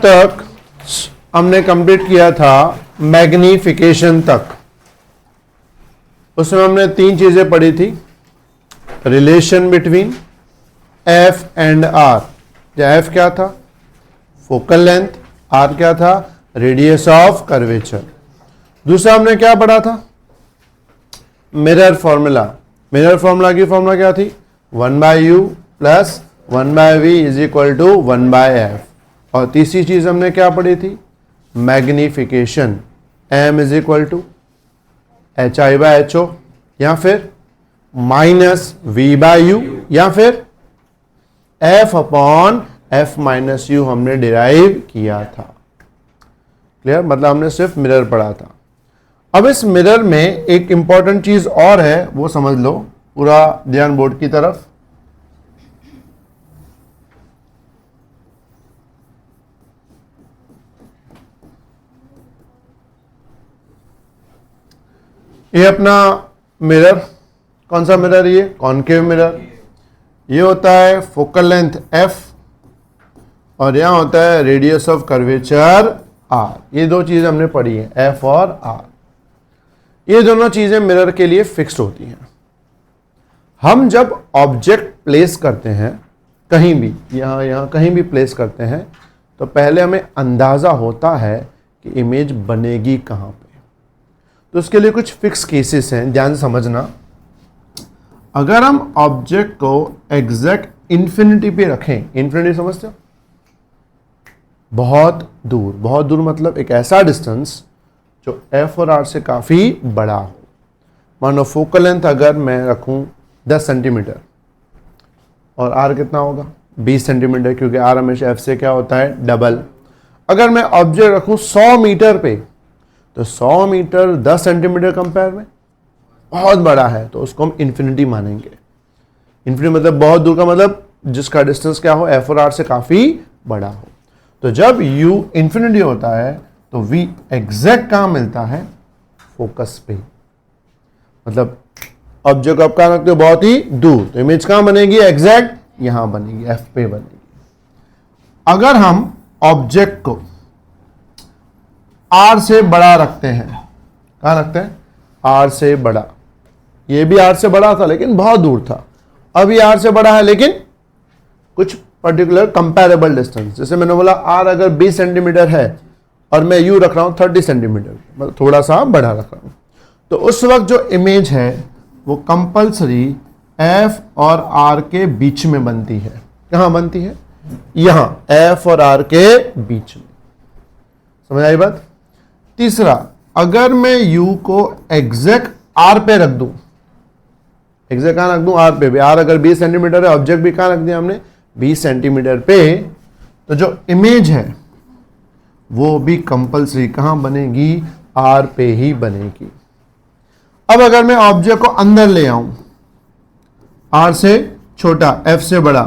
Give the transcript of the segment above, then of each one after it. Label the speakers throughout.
Speaker 1: तक हमने कंप्लीट किया था मैग्निफिकेशन तक, उसमें हमने 3 चीजें पढ़ी थी, relation between F and R. F क्या था? Focal length. आर क्या था? Radius of curvature. दूसरा हमने क्या पढ़ा था? Mirror formula. मिरर फॉर्मूला की फॉर्मूला क्या थी? 1/u plus 1/v is equal to 1/f। और तीसरी चीज हमने क्या पढ़ी थी? Magnification. m is equal to hi/ho या फिर माइनस v/u या फिर f upon f minus u हमने डिराइव किया था। क्लियर? मतलब हमने सिर्फ मिरर पढ़ा था। अब इस मिरर में एक इंपॉर्टेंट चीज और है, वो समझ लो। पूरा ध्यान बोर्ड की तरफ। ये अपना मिरर, कौन सा मिरर? ये कॉनकेव मिरर। ये होता है फोकल लेंथ f और यहां होता है रेडियस ऑफ कर्वेचर r। ये 2 चीजें हमने पढ़ी है, f और r। ये दोनों चीजें मिरर के लिए फिक्स्ड होती हैं। हम जब ऑब्जेक्ट प्लेस करते हैं कहीं भी, यहां कहीं भी प्लेस करते हैं, तो पहले हमें अंदाजा होता है कि इमेज बनेगी कहां पे। तो उसके लिए कुछ फिक्स केसेस हैं, ध्यान से समझना। अगर हम ऑब्जेक्ट को एग्जैक्ट इंफिनिटी पे रखें, इंफिनिटी समझते हो? बहुत दूर। बहुत दूर मतलब एक ऐसा डिस्टेंस जो f और r से काफी बड़ा हो। मानो फोकल लेंथ अगर मैं रखूं 10 सेंटीमीटर और r कितना होगा? 20 सेंटीमीटर, क्योंकि r हमेशा f से क्या होता है? डबल। अगर मैं ऑब्जेक्ट रखूं 100 मीटर पे, तो 100 मीटर 10 सेंटीमीटर कंपेयर में बहुत बड़ा है, तो उसको हम इन्फिनिटी मानेंगे। इन्फिनिटी मतलब बहुत दूर का, मतलब जिसका डिस्टेंस क्या हो? f और r से काफी बड़ा हो। तो जब u इन्फिनिटी होता है तो v एग्जैक्ट कहां मिलता है? फोकस पे। मतलब ऑब्जेक्ट आप कहां रखते हो? बहुत ही दूर, तो इमेज कहां बनेगी? एग्जैक्ट यहां बनेगी, f पे बनेगी। अगर हम ऑब्जेक्ट को r से बड़ा रखते हैं, कहां रखते हैं? r से बड़ा। ये भी r से बड़ा था लेकिन बहुत दूर था। अब ये r से बड़ा है लेकिन कुछ पर्टिकुलर कंपैरेबल डिस्टेंस। जैसे मैंने बोला r अगर 20 सेंटीमीटर है और मैं u रख रहा हूं 30 सेंटीमीटर, मतलब थोड़ा सा बड़ा रख रहा हूं, तो उस वक्त जो इमेज है वो कंपल्सरी f और r के बीच में बनती है। कहां बनती है? यहां, f और r के बीच में। समझ आई बात? तीसरा, अगर मैं u को एग्जैक्ट r पे रख दूं, एग्जैक्ट कहां रख दूं? r पे भी। r अगर 20 सेंटीमीटर है, ऑब्जेक्ट भी कहां रख दिया हमने? 20 सेंटीमीटर पे, तो जो इमेज है वो भी कंपल्सरी कहां बनेगी? r पे ही बनेगी। अब अगर मैं ऑब्जेक्ट को अंदर ले आऊं, r से छोटा f से बड़ा,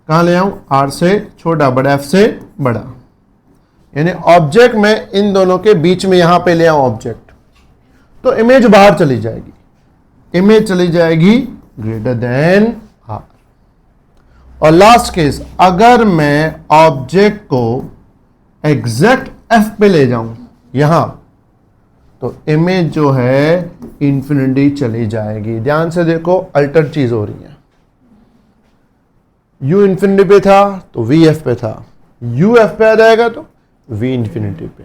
Speaker 1: कहां ले आऊं? r से छोटा बड़ा f से बड़ा, यानी ऑब्जेक्ट में इन दोनों के बीच में यहां पे ले आऊं ऑब्जेक्ट, तो इमेज बाहर चली जाएगी। इमेज चली जाएगी ग्रेटर देन r। और लास्ट केस, अगर मैं ऑब्जेक्ट को एग्जैक्ट f पे ले जाऊं यहां, तो इमेज जो है इंफिनिटी चली जाएगी। ध्यान से देखो, अल्टर चीज हो रही है। u इंफिनिटी पे था तो v f पे था, u f पे आ जाएगा तो v इंफिनिटी पे।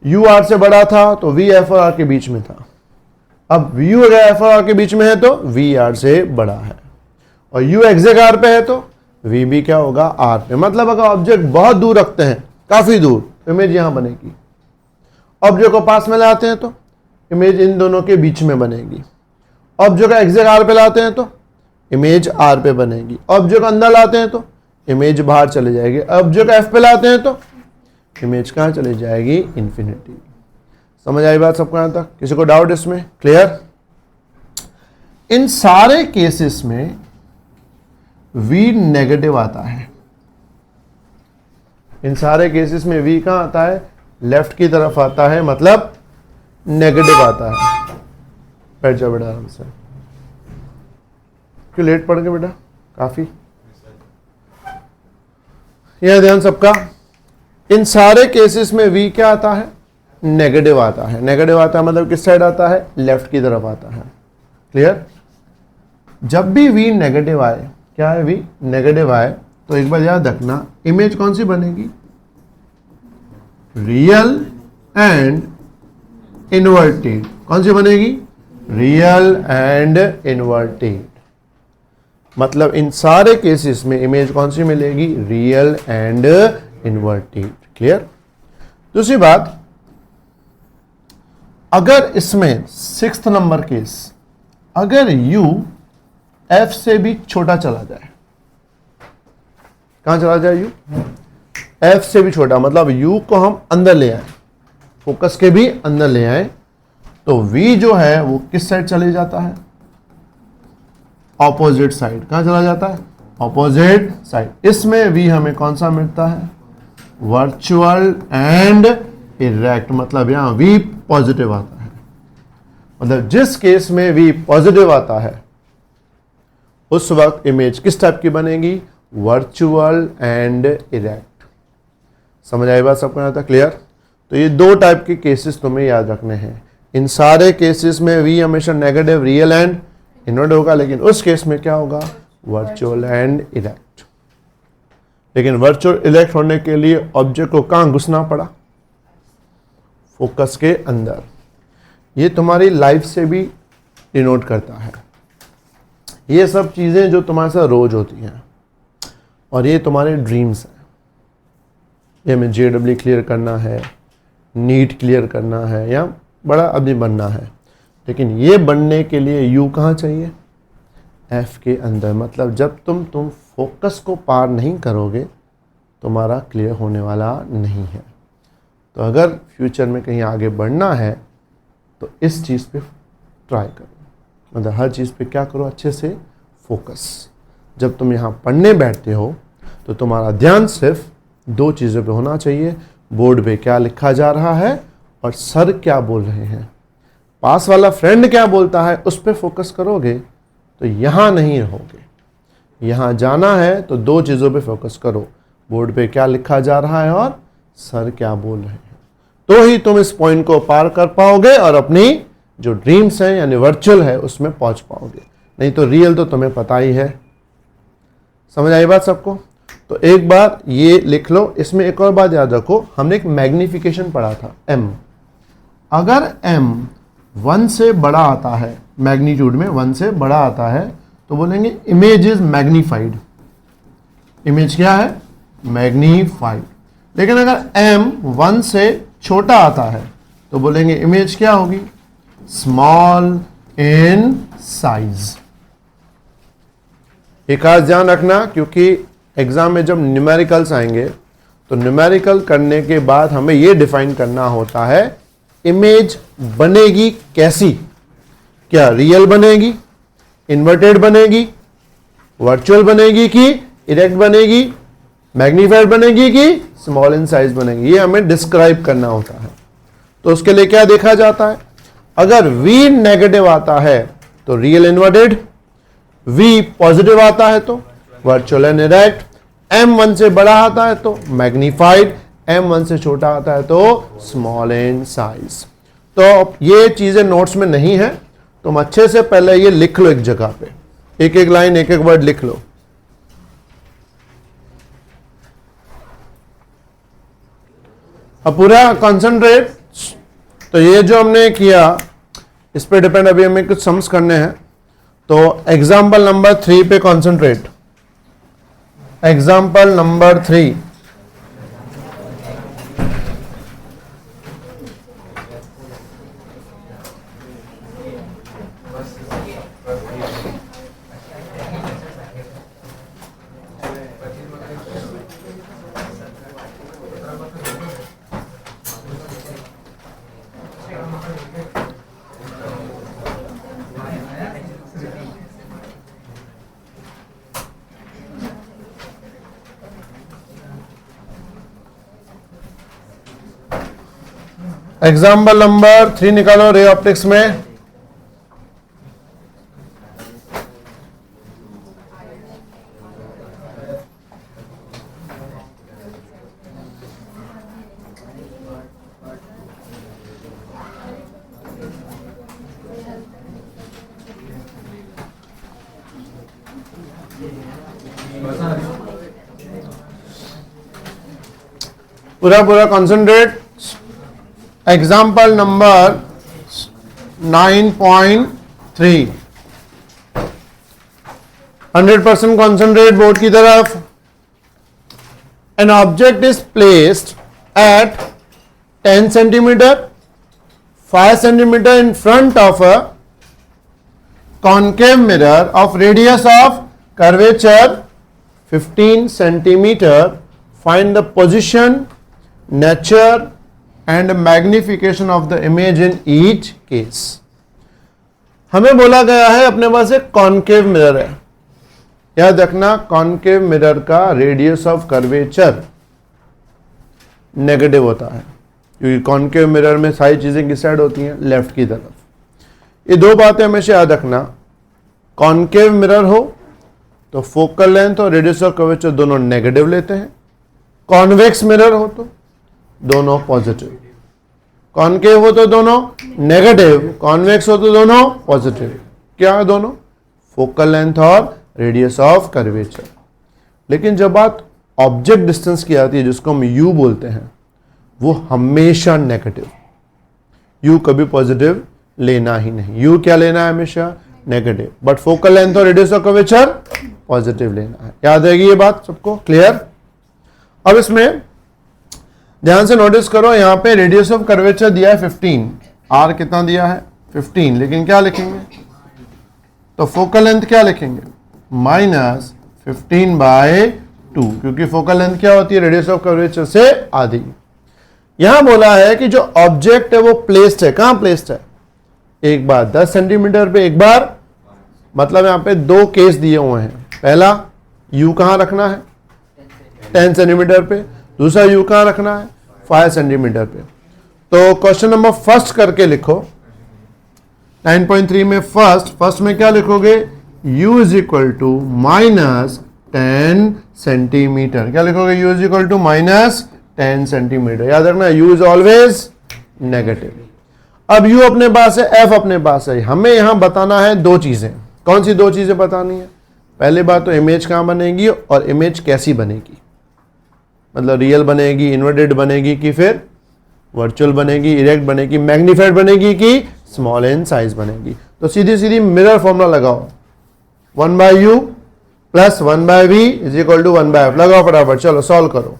Speaker 1: u r से बड़ा था तो v f और r के बीच में था। अब u अगर f और r के बीच में है तो v r से बड़ा है, और u एग्जैक्ट r पे है तो v भी क्या होगा? r पे। मतलब अगर ऑब्जेक्ट बहुत दूर रखते हैं, काफी दूर, तो इमेज यहां बनेगी। ऑब्जेक्ट को पास में लाते हैं तो इमेज इन दोनों के बीच में बनेगी। ऑब्जेक्ट को एग्जैक्ट r पे लाते हैं तो इमेज r पे बनेगी। ऑब्जेक्ट अंदर लाते हैं तो इमेज बाहर चले जाएगी। ऑब्जेक्ट f पे लाते हैं तो इमेज कहां चली जाएगी? इंफिनिटी। समझ आई बात सबको यहां तक? किसी को डाउट इसमें? क्लियर? इन सारे केसेस में v नेगेटिव आता है। इन सारे केसेस में v कहां आता है? लेफ्ट की तरफ आता है, मतलब नेगेटिव आता है। बैठ जाओ बेटा आराम से। क्यों लेट पड़ गए बेटा? काफी, यह ध्यान सबका। इन सारे केसेस में v क्या आता है? नेगेटिव आता है। नेगेटिव आता है मतलब किस साइड आता है? लेफ्ट की तरफ आता है। क्लियर? जब भी v नेगेटिव आए, क्या है v नेगेटिव आए, तो एक बार याद रखना इमेज कौन सी बनेगी? Real and inverted. कौन सी बनेगी? Real and inverted. मतलब इन सारे केसेस में इमेज कौन सी मिलेगी? Real and inverted. क्लियर? दूसरी बात, अगर इसमें 6th नंबर केस, अगर u f से भी छोटा चला जाए, कहां चला जाए? u f से भी छोटा, मतलब u को हम अंदर ले आए, फोकस के भी अंदर ले आए, तो v जो है वो किस साइड चले जाता है? Opposite side. कहां चला जाता है? Opposite side. इसमें v हमें कौन सा मिलता है? Virtual and erect. मतलब यहां v पॉजिटिव आता है। मतलब जिस केस में v पॉजिटिव आता है उस वक्त इमेज किस टाइप की बनेगी? Virtual and erect. समझ आई बात सबको? आता क्लियर? तो ये दो टाइप के केसेस तुम्हें याद रखने हैं। इन सारे केसेस में v हमेशा नेगेटिव, रियल एंड इन्वर्टेड होगा, लेकिन उस केस में क्या होगा? Virtual and erect. लेकिन वर्चुअल इरेक्ट होने के लिए ऑब्जेक्ट को कहां घुसना पड़ा? फोकस के अंदर। ये तुम्हारी लाइफ से भी डिनोट करता है। ये सब चीजें जो तुम्हारे साथ रोज होती हैं और ये तुम्हारे ड्रीम्स हैं। ये हमें JEE क्लियर करना है, नीट क्लियर करना है, या बड़ा आदमी बनना है, लेकिन ये बनने के लिए यू कहाँ चाहिए? F के अंदर। मतलब जब तुम फोकस को पार नहीं करोगे तुम्हारा क्लियर होने वाला नहीं है। तो अगर फ्यूचर में कहीं आगे बढ़ना है तो इस चीज़ पे ट्राई करो। मतलब हर चीज़ पे क्या करो? अच्छे से फोकस। जब तुम यहाँ पढ़ने बैठते हो तो तुम्हारा ध्यान सिर्फ दो चीज़ों पे होना चाहिए, बोर्ड पे क्या लिखा जा रहा है और सर क्या बोल रहे हैं। पास वाला फ्रेंड क्या बोलता है उस पर फोकस करोगे तो यहाँ नहीं रहोगे। यहाँ जाना है तो दो चीज़ों पे फोकस करो, बोर्ड पे क्या लिखा जा रहा है और सर क्या बोल रहे हैं। तो ही तुम इस पॉइंट को पार कर पाओगे और अपनी जो ड्रीम्स हैं यानी वर्चुअल है उसमें पहुंच पाओगे। नहीं तो रियल तो तुम्हें पता ही है। समझ आई बात सबको? तो एक बार ये लिख लो। इसमें एक और बात याद रखो, हमने एक मैग्निफिकेशन पढ़ा था m। अगर m 1 से बड़ा आता है, मैग्नीट्यूड में 1 से बड़ा आता है, तो बोलेंगे इमेज इज मैग्नीफाइड। इमेज क्या है? मैग्नीफाइड। लेकिन अगर m 1 से छोटा आता है तो बोलेंगे इमेज क्या होगी? Small in size. एक खास ध्यान रखना, क्योंकि एग्जाम में जब न्यूमेरिकल्स आएंगे तो न्यूमेरिकल करने के बाद हमें यह डिफाइन करना होता है इमेज बनेगी कैसी। क्या रियल बनेगी, इन्वर्टेड बनेगी, वर्चुअल बनेगी कि इरेक्ट बनेगी, मैग्नीफाइड बनेगी कि स्मॉल इन साइज बनेगी, ये हमें डिस्क्राइब करना होता है। तो उसके लिए क्या देखा जाता है? अगर v नेगेटिव आता है तो रियल इन्वर्टेड, v पॉजिटिव आता है तो वर्चुअल एंड इरेक्ट, m 1 से बड़ा आता है तो मैग्नीफाइड, m 1 से छोटा आता है तो स्मॉल इन साइज। तो ये चीजें नोट्स में नहीं है, तुम अच्छे से पहले ये लिख लो एक जगह पे, एक एक लाइन एक एक वर्ड लिख लो। अब पूरा कंसंट्रेट। तो ये जो हमने किया इस पे डिपेंड, अभी हमें कुछ सम्स करने हैं। तो एग्जाम्पल नंबर 3 पे concentrate. Example number 3। Example number 3 निकालो रे ऑप्टिक्स में। पूरा concentrate. Example number 9.3, 100% concentrate board की तरफ। An object is placed at 10 centimeter, 5 centimeter in front of a concave mirror of radius of curvature 15 centimeter. Find the position, nature and magnification of the image in each case. हमें बोला गया है अपने पास एक concave mirror है। याद रखना, concave mirror का रेडियस ऑफ कर्वेचर नेगेटिव होता है, क्योंकि कॉन्केव मिरर में सारी चीजें किस साइड होती हैं? लेफ्ट की तरफ। ये दो बातें हमेशा याद रखना। कॉन्केव मिरर हो तो फोकल लेंथ और रेडियस ऑफ कर्वेचर दोनों नेगेटिव लेते हैं। कॉन्वेक्स मिरर हो तो दोनों पॉजिटिव। कॉन्केव हो तो दोनों नेगेटिव, कॉन्वेक्स हो तो दोनों पॉजिटिव। क्या है दोनों? फोकल लेंथ और रेडियस ऑफ कर्वेचर। लेकिन जब बात ऑब्जेक्ट डिस्टेंस की आती है, जिसको हम यू बोलते हैं, वो हमेशा नेगेटिव। यू कभी पॉजिटिव लेना ही नहीं। यू क्या लेना है? हमेशा नेगेटिव। बट फोकल लेंथ और रेडियस ऑफ कर्वेचर पॉजिटिव लेना है। याद रहेगी ये बात सबको? क्लियर? अब इसमें ध्यान से नोटिस करो, यहां पे रेडियस ऑफ कर्वेचर दिया है 15, आर कितना दिया है? 15। लेकिन क्या लिखेंगे? तो फोकल लेंथ क्या लिखेंगे? -15/2, क्योंकि फोकल लेंथ क्या होती है? रेडियस ऑफ कर्वेचर से आधी। यहां बोला है कि जो ऑब्जेक्ट है वो प्लेस्ड है। कहां प्लेस्ड है? एक बार 10 सेंटीमीटर पे, एक बार, मतलब यहां पे दो केस दिए हुए हैं। पहला, यू कहां रखना है? 10 सेंटीमीटर पे। दूसरा, यू कहां रखना है? 5 सेंटीमीटर पे। तो क्वेश्चन नंबर फर्स्ट करके लिखो। 9.3 में फर्स्ट में क्या लिखोगे? u is equal to -10 centimetre. क्या लिखोगे? u is equal to -10 centimetre. याद रखना, u इज ऑलवेज नेगेटिव। अब u अपने पास है, f अपने पास है। हमें यहां बताना है दो चीजें। कौन सी दो चीजें बतानी है? पहली बात तो इमेज कहां बनेगी और इमेज कैसी बनेगी, मतलब रियल बनेगी, इन्वर्टेड बनेगी, कि फिर वर्चुअल बनेगी, इरेक्ट बनेगी, मैग्नीफाइड बनेगी, कि स्मॉल इन साइज बनेगी। तो सीधी सीधी मिरर फॉर्मूला लगाओ। 1/u plus 1/v is equal to 1/f। लगाओ फटाफट, चलो सॉल्व करो।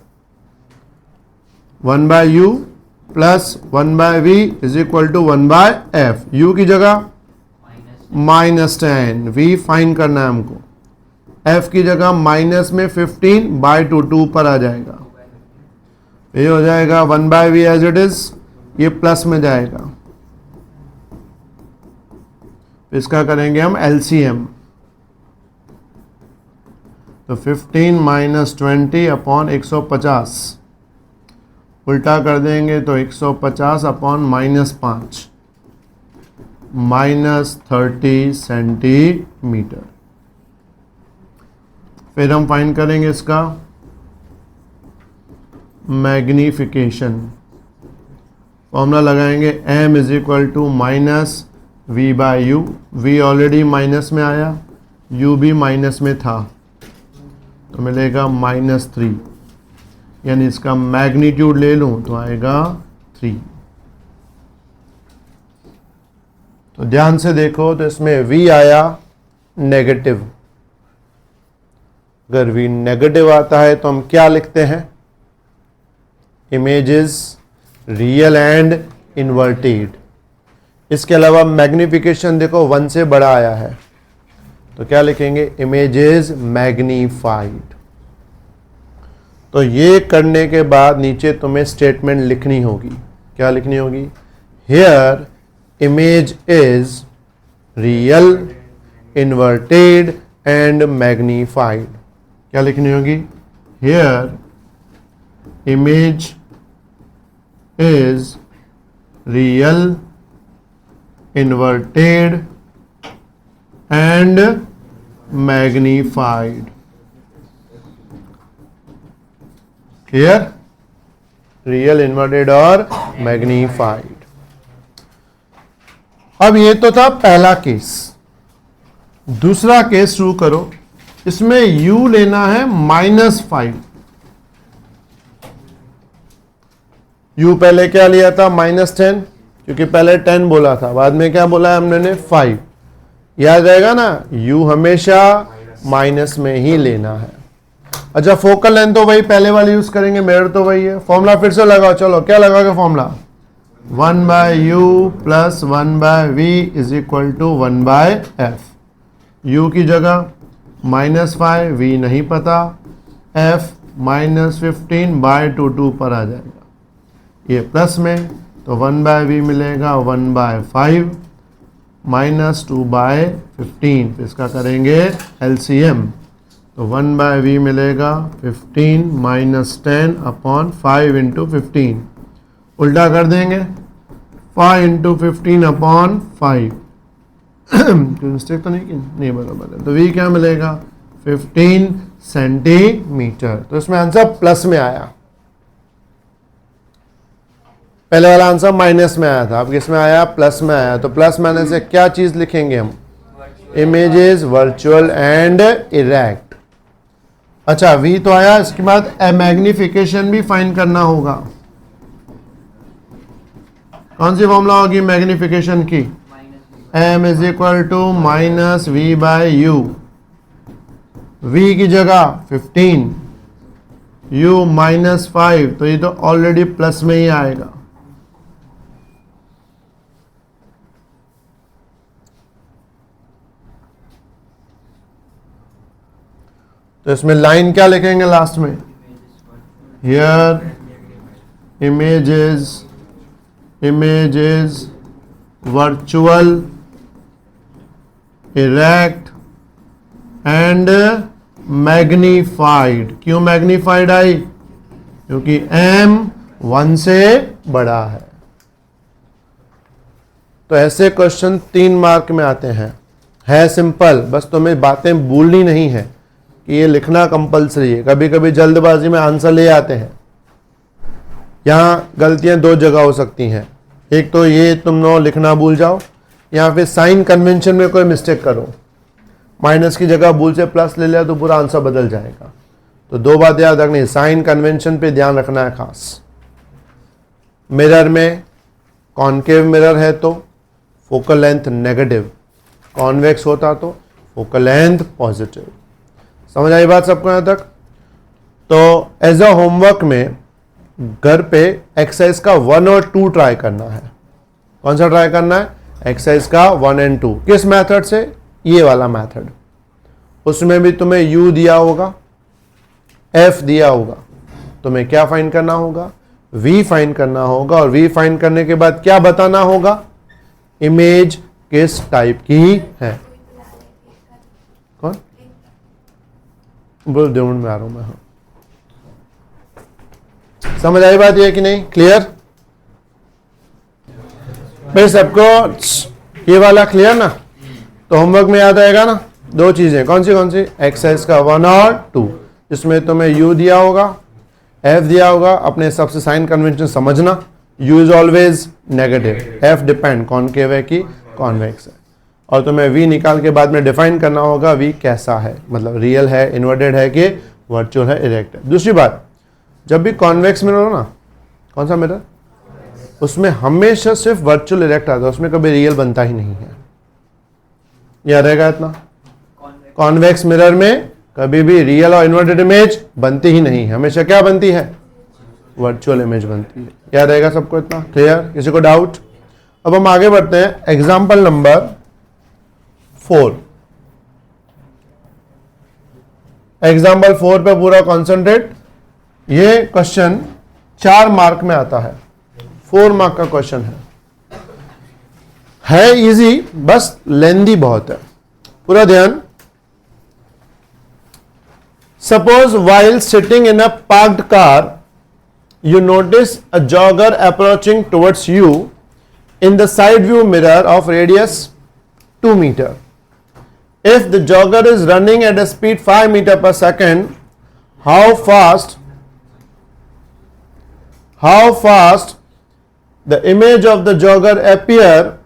Speaker 1: 1/u plus 1/v is equal to 1/f। u की जगह -10, v फाइन करना है हमको। f की जगह माइनस में 15/2, 2 पर आ जाएगा। ये हो जाएगा 1/v एज इट इज, ये प्लस में जाएगा। इसका करेंगे हम LCM। तो 15 - 20 अपॉन 150, उल्टा कर देंगे तो 150 अपॉन -5, -30 सेंटीमीटर। फिर हम फाइंड करेंगे इसका मैग्निफिकेशन। फॉर्मूला लगाएंगे m is equal to -v/u। v already minus में आया, u भी माइनस में था, तो मिलेगा -3। यानी इसका मैग्नीट्यूड ले लूं तो आएगा 3। तो ध्यान से देखो, तो इसमें v आया नेगेटिव। अगर v नेगेटिव आता है तो हम क्या लिखते हैं? Images real and inverted. इसके अलावा मैग्निफिकेशन देखो 1 से बड़ा आया है, तो क्या लिखेंगे? Images magnified. तो ये करने के बाद नीचे तुम्हें स्टेटमेंट लिखनी होगी। क्या लिखनी होगी? Here image is real, inverted and magnified. क्या लिखनी होगी? Here image is real, inverted and magnified. Clear? Real, inverted और magnified. अब ये तो था पहला केस। दूसरा केस शुरू करो। इसमें u लेना है -5। u पहले क्या लिया था? -10, क्योंकि पहले 10 बोला था, बाद में क्या बोला है हमने? 5। याद रहेगा ना, u हमेशा माइनस में ही लेना है। अच्छा, फोकल लेंथ तो वही पहले वाली यूज करेंगे, मिरर तो वही है। फॉर्मूला फिर से लगाओ, चलो क्या लगाओगे formula? 1/u plus 1/v is equal to 1/f। u की जगह -5, v नहीं पता, f -15/2 पर आ जाएगा, ये प्लस में, तो 1/v मिलेगा 1/5 -2/15। तो इसका करेंगे LCM, तो 1/v मिलेगा 15 -10 अपॉन 5 × 15। उल्टा कर देंगे, 5 × 15 अपॉन 5। कोई मिस्टेक तो नहीं की? नहीं, बराबर है। तो v क्या मिलेगा? 15 सेंटीमीटर। तो इसमें आंसर प्लस में आया, पहले वाला आंसर माइनस में आया था, अब किस में आया? प्लस में आया। तो प्लस में आने से क्या चीज लिखेंगे हम? Images virtual and erect. अच्छा, v तो आया, इसके बाद मैग्निफिकेशन भी फाइंड करना होगा। कौन सी फॉर्मूला होगी मैग्निफिकेशन की? m is equal to -v/u। v की जगह 15, u -5, तो ये तो ऑलरेडी प्लस में ही आएगा। तो इसमें लाइन क्या लिखेंगे लास्ट में? Here images virtual erect and magnified. क्यों मैग्नीफाइड आई? क्योंकि m 1 से बड़ा है। तो ऐसे क्वेश्चन 3 मार्क में आते हैं, है सिंपल, बस तुम्हें बातें भूलनी नहीं है कि ये लिखना कंपलसरी है। कभी कभी जल्दबाजी में आंसर ले आते हैं, यहाँ गलतियां 2 जगह हो सकती हैं। एक तो ये तुम लोग लिखना भूल जाओ, या फिर साइन कन्वेंशन में कोई मिस्टेक करो, माइनस की जगह भूल से प्लस ले लिया तो पूरा आंसर बदल जाएगा। तो 2 बात याद रखनी, साइन कन्वेंशन पे ध्यान रखना है खास। मिरर में कॉनकेव मिरर है तो फोकल लेंथ नेगेटिव, कॉन्वेक्स होता तो फोकल लेंथ पॉजिटिव। समझ आई बात सबको यहाँ तक? तो एज अ होमवर्क में घर पे एक्सरसाइज का 1 और 2 ट्राई करना है। कौन सा ट्राई करना है? एक्सरसाइज का 1 और 2। किस मेथड से? ये वाला मेथड। उसमें भी तुम्हें u दिया होगा, f दिया होगा, तुम्हें क्या फाइंड करना होगा? v फाइंड करना होगा, और v फाइंड करने के बाद क्या बताना होगा? इमेज किस टाइप की है। कौन बोल? देवुन में आ रहा हूं मैं। हाँ, समझ आई बात ये कि नहीं? क्लियर? भाई सबको ये वाला क्लियर ना? तो होमवर्क में याद आएगा ना 2 चीजें। कौन सी? एक्सरसाइज का 1 और 2, जिसमें तुम्हें u दिया होगा, f दिया होगा, अपने हिसाब से साइन कन्वेंशन समझना। u is always negative, f depend concave है कि कॉन्वेक्स है, और तुम्हें v निकाल के बाद में डिफाइन करना होगा v कैसा है, मतलब रियल है, इन्वर्टेड है कि वर्चुअल है, इरेक्ट है। दूसरी बात, जब भी कॉन्वेक्स मिरर हो ना, कौन सा मिरर, उसमें हमेशा सिर्फ वर्चुअल इरेक्ट आता है, उसमें कभी रियल बनता ही नहीं है। याद रहेगा इतना? कॉन्वेक्स मिरर में कभी भी रियल और इन्वर्टेड इमेज बनती ही नहीं है, हमेशा क्या बनती है? वर्चुअल इमेज बनती है। याद रहेगा सबको इतना? क्लियर? किसी को डाउट? अब हम आगे बढ़ते हैं, एग्जाम्पल नंबर 4। एग्जाम्पल 4 पे पूरा कॉन्सेंट्रेट। ये क्वेश्चन 4 मार्क में आता है, 4 मार्क का क्वेश्चन है इजी, बस लेंदी बहुत है। पूरा ध्यान। Suppose while sitting in a parked car, you notice a jogger approaching towards you in the side view mirror of radius 2 meter. If the jogger is running at a speed 5 meter per second, how fast the image of the jogger appear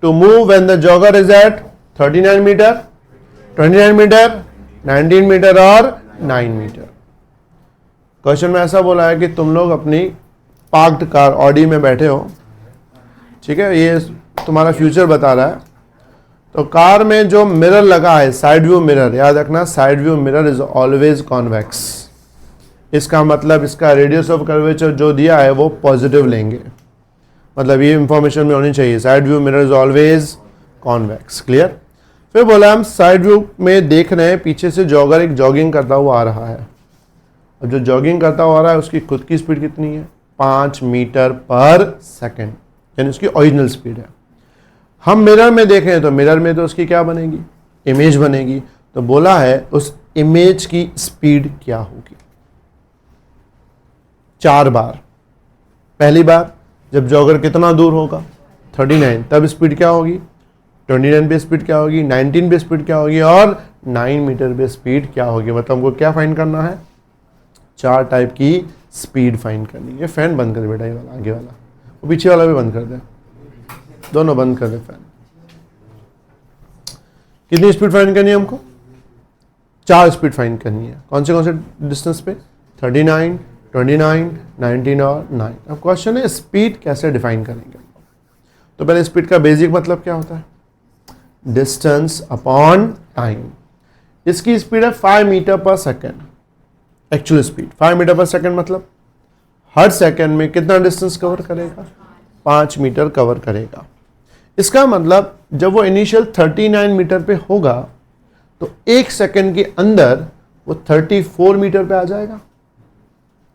Speaker 1: to move when the jogger is at 39 meter, 29 meter, 19 metre और 9 metre. Question में ऐसा बोला है कि तुम लोग अपनी parked car Audi में बैठे हो, ठीक है, ये तुम्हारा फ्यूचर बता रहा है। तो कार में जो मिरर लगा है, साइड व्यू मिरर, याद रखना side view mirror is always convex. इसका मतलब इसका रेडियस ऑफ कर्वेचर जो दिया है वो पॉजिटिव लेंगे, मतलब ये इंफॉर्मेशन में होनी चाहिए, side view mirror is always convex. Clear. फिर बोला हम साइड व्यू में देख रहे हैं पीछे से जॉगर एक जॉगिंग करता हुआ आ रहा है। अब जो जॉगिंग करता हुआ आ रहा है उसकी खुद की स्पीड कितनी है? 5 मीटर पर सेकेंड, यानी उसकी ओरिजिनल स्पीड है। हम मिरर में देखें तो मिरर में तो उसकी क्या बनेगी? इमेज बनेगी। तो बोला है उस इमेज की स्पीड क्या होगी? 4 बार। पहली बार जब जॉगर कितना दूर होगा? 39, तब स्पीड क्या होगी? 29 पे स्पीड क्या होगी? 19 पे स्पीड क्या होगी? और 9 मीटर पे स्पीड क्या होगी? मतलब हमको क्या फाइंड करना है? 4 टाइप की स्पीड फाइंड करनी है। फैन बंद कर दे बेटा, ये वाला आगे वाला, वो पीछे वाला भी बंद कर दे, दोनों बंद कर दे फैन। कितनी स्पीड फाइंड करनी है हमको? 4 स्पीड फाइंड करनी है। कौन से डिस्टेंस पे? 39, 29, 19 और 9। अब क्वेश्चन है स्पीड कैसे डिफाइन करेंगे? तो पहले स्पीड का बेसिक मतलब क्या होता है? Distance upon time. इसकी स्पीड है 5 मीटर पर सेकेंड। एक्चुअल स्पीड 5 मीटर पर सेकेंड, मतलब हर सेकेंड में कितना डिस्टेंस कवर करेगा? 5 मीटर कवर करेगा। इसका मतलब जब वो इनिशियल 39 मीटर पे होगा तो 1 सेकेंड के अंदर वो 34 मीटर पे आ जाएगा,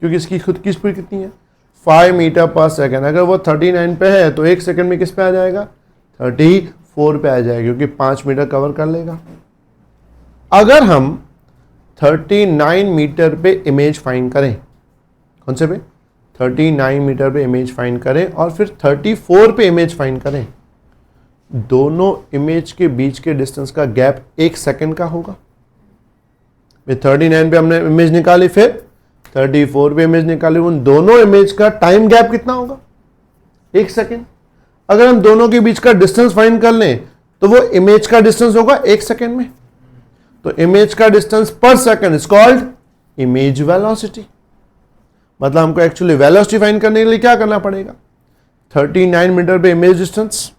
Speaker 1: क्योंकि इसकी खुद की स्पीड कितनी है? 5 मीटर पर सेकेंड। अगर वो 39 पे है तो 1 सेकेंड में किस पे आ जाएगा? 34 पे आ जाएगा, क्योंकि 5 मीटर कवर कर लेगा। अगर हम 39 मीटर पे इमेज फाइंड करें, कौन से पे? 39 मीटर पे इमेज फाइंड करें और फिर 34 पे इमेज फाइंड करें, दोनों इमेज के बीच के डिस्टेंस का गैप 1 सेकेंड का होगा। 39 पे हमने इमेज निकाली, फिर 34 पे इमेज निकाली, उन दोनों इमेज का टाइम गैप कितना होगा? 1 सेकेंड। अगर हम दोनों के बीच का डिस्टेंस फाइंड कर लें तो वो इमेज का डिस्टेंस होगा 1 सेकेंड में। तो इमेज का डिस्टेंस पर second is called image velocity. मतलब हमको एक्चुअली वेलोसिटी फाइंड करने के लिए क्या करना पड़ेगा? 39 मीटर पे इमेज डिस्टेंस,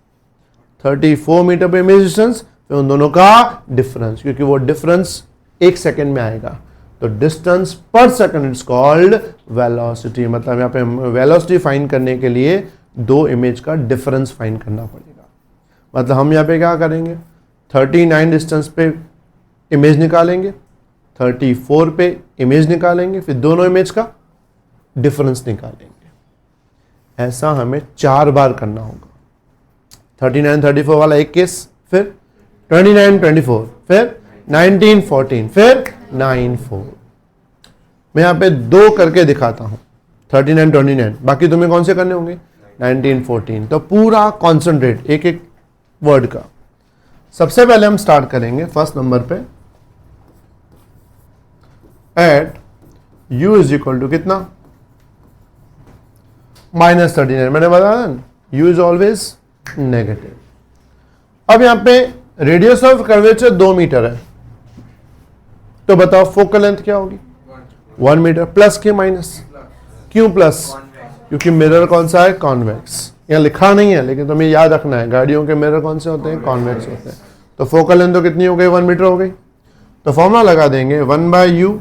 Speaker 1: 34 मीटर पे इमेज डिस्टेंस, फिर उन दोनों का डिफरेंस, क्योंकि वो डिफरेंस 1 सेकेंड में आएगा। तो डिस्टेंस पर सेकेंड इज कॉल्ड वेलोसिटी। मतलब यहाँ पे वेलोसिटी फाइंड करने के लिए 2 इमेज का डिफरेंस फाइंड करना पड़ेगा। मतलब हम यहाँ पे क्या करेंगे? 39 डिस्टेंस पे इमेज निकालेंगे, 34 पे इमेज निकालेंगे, फिर दोनों इमेज का डिफरेंस निकालेंगे। ऐसा हमें 4 बार करना होगा। 39, 34 वाला एक केस, फिर 29, 24, फिर 19, 14, फिर 9, 4। मैं यहाँ पे 2 करके दिखाता हूँ, 39, 29। बाकी तुम्हें कौन से करने होंगे? 19, 14। तो पूरा कॉन्सेंट्रेट एक एक वर्ड का। सबसे पहले हम स्टार्ट करेंगे फर्स्ट नंबर पे, at u is equal to कितना? -39। मैंने बताया ना, u इज ऑलवेज नेगेटिव। अब यहां पे रेडियस ऑफ कर्वेचर 2 मीटर है, तो बताओ फोकल लेंथ क्या होगी? 1 मीटर। प्लस के माइनस? क्यों प्लस? क्योंकि मिरर कौन सा है? कॉन्वेक्स। यहाँ लिखा नहीं है लेकिन तुम्हें याद रखना है, गाड़ियों के मिरर कौन से होते हैं? कॉन्वेक्स होते हैं। तो फोकल लेंथ तो कितनी हो गई? 1 मीटर हो गई। तो फॉर्मूला लगा देंगे 1/u